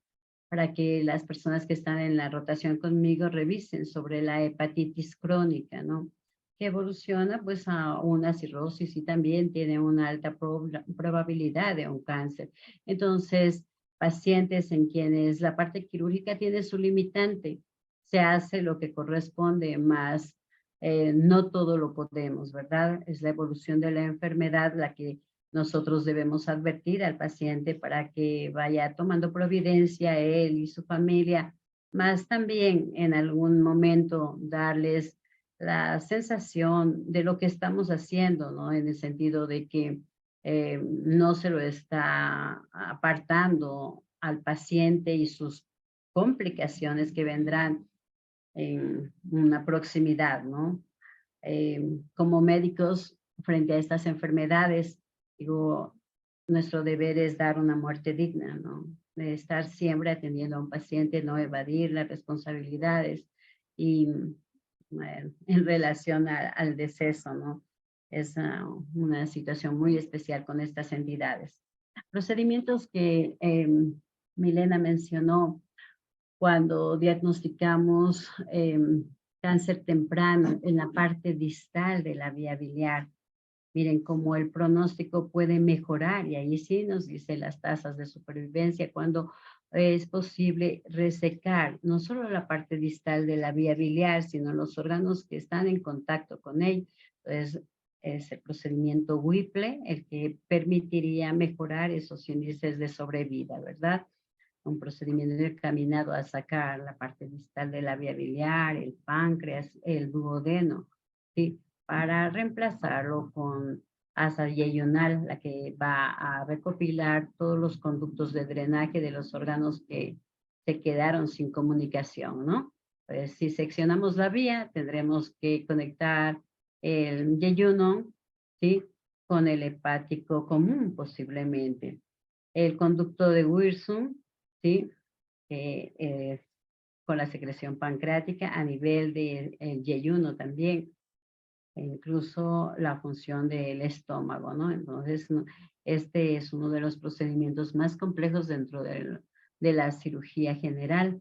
para que las personas que están en la rotación conmigo revisen sobre la hepatitis crónica, ¿no? Que evoluciona pues a una cirrosis y también tiene una alta probabilidad de un cáncer. Entonces, pacientes en quienes la parte quirúrgica tiene su limitante, se hace lo que corresponde, más no todo lo podemos, ¿verdad? Es la evolución de la enfermedad la que nosotros debemos advertir al paciente para que vaya tomando providencia él y su familia, más también en algún momento darles la sensación de lo que estamos haciendo, ¿no? En el sentido de que no se lo está apartando al paciente y sus complicaciones que vendrán en una proximidad, ¿no? Como médicos, frente a estas enfermedades, digo, nuestro deber es dar una muerte digna, ¿no? De estar siempre atendiendo a un paciente, no evadir las responsabilidades y en relación al deceso, ¿no? Es una situación muy especial con estas entidades. Procedimientos que Milena mencionó cuando diagnosticamos cáncer temprano en la parte distal de la vía biliar. Miren cómo el pronóstico puede mejorar y ahí sí nos dice las tasas de supervivencia cuando es posible resecar no solo la parte distal de la vía biliar, sino los órganos que están en contacto con él. Entonces, es el procedimiento Whipple el que permitiría mejorar esos índices de sobrevida, ¿verdad? Un procedimiento encaminado a sacar la parte distal de la vía biliar, el páncreas, el duodeno, ¿sí? Para reemplazarlo con asa yeyunal, la que va a recopilar todos los conductos de drenaje de los órganos que se quedaron sin comunicación, ¿no? Pues si seccionamos la vía, tendremos que conectar el yeyuno, ¿sí? Con el hepático común, posiblemente. El conducto de Wirsum, ¿sí? Con la secreción pancreática a nivel del yeyuno también, e incluso la función del estómago, ¿no? Entonces, este es uno de los procedimientos más complejos dentro de la cirugía general,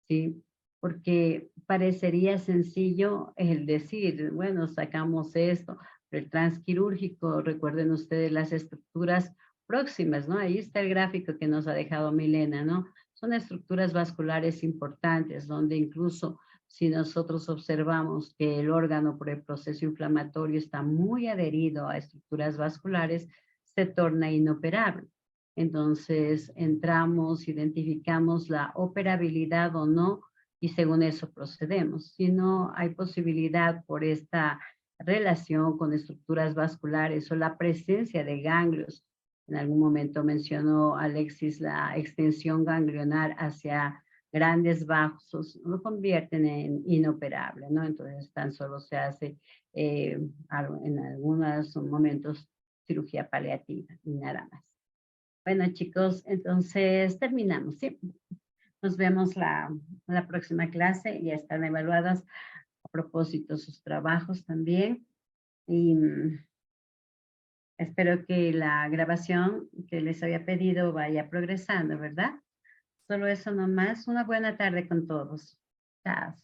¿sí? Porque parecería sencillo el decir, bueno, sacamos esto, pero el transquirúrgico, recuerden ustedes las estructuras próximas, ¿no? Ahí está el gráfico que nos ha dejado Milena, ¿no? Son estructuras vasculares importantes, donde incluso si nosotros observamos que el órgano por el proceso inflamatorio está muy adherido a estructuras vasculares, se torna inoperable. Entonces, entramos, identificamos la operabilidad o no, y según eso procedemos. Si no hay posibilidad por esta relación con estructuras vasculares o la presencia de ganglios, en algún momento mencionó Alexis la extensión ganglionar hacia grandes vasos, lo convierten en inoperable, ¿no? Entonces tan solo se hace en algunos momentos cirugía paliativa y nada más. Bueno, chicos, entonces terminamos, ¿sí? Nos vemos la próxima clase. Ya están evaluadas a propósito sus trabajos también. Y espero que la grabación que les había pedido vaya progresando, ¿verdad? Solo eso nomás. Una buena tarde con todos. Chao.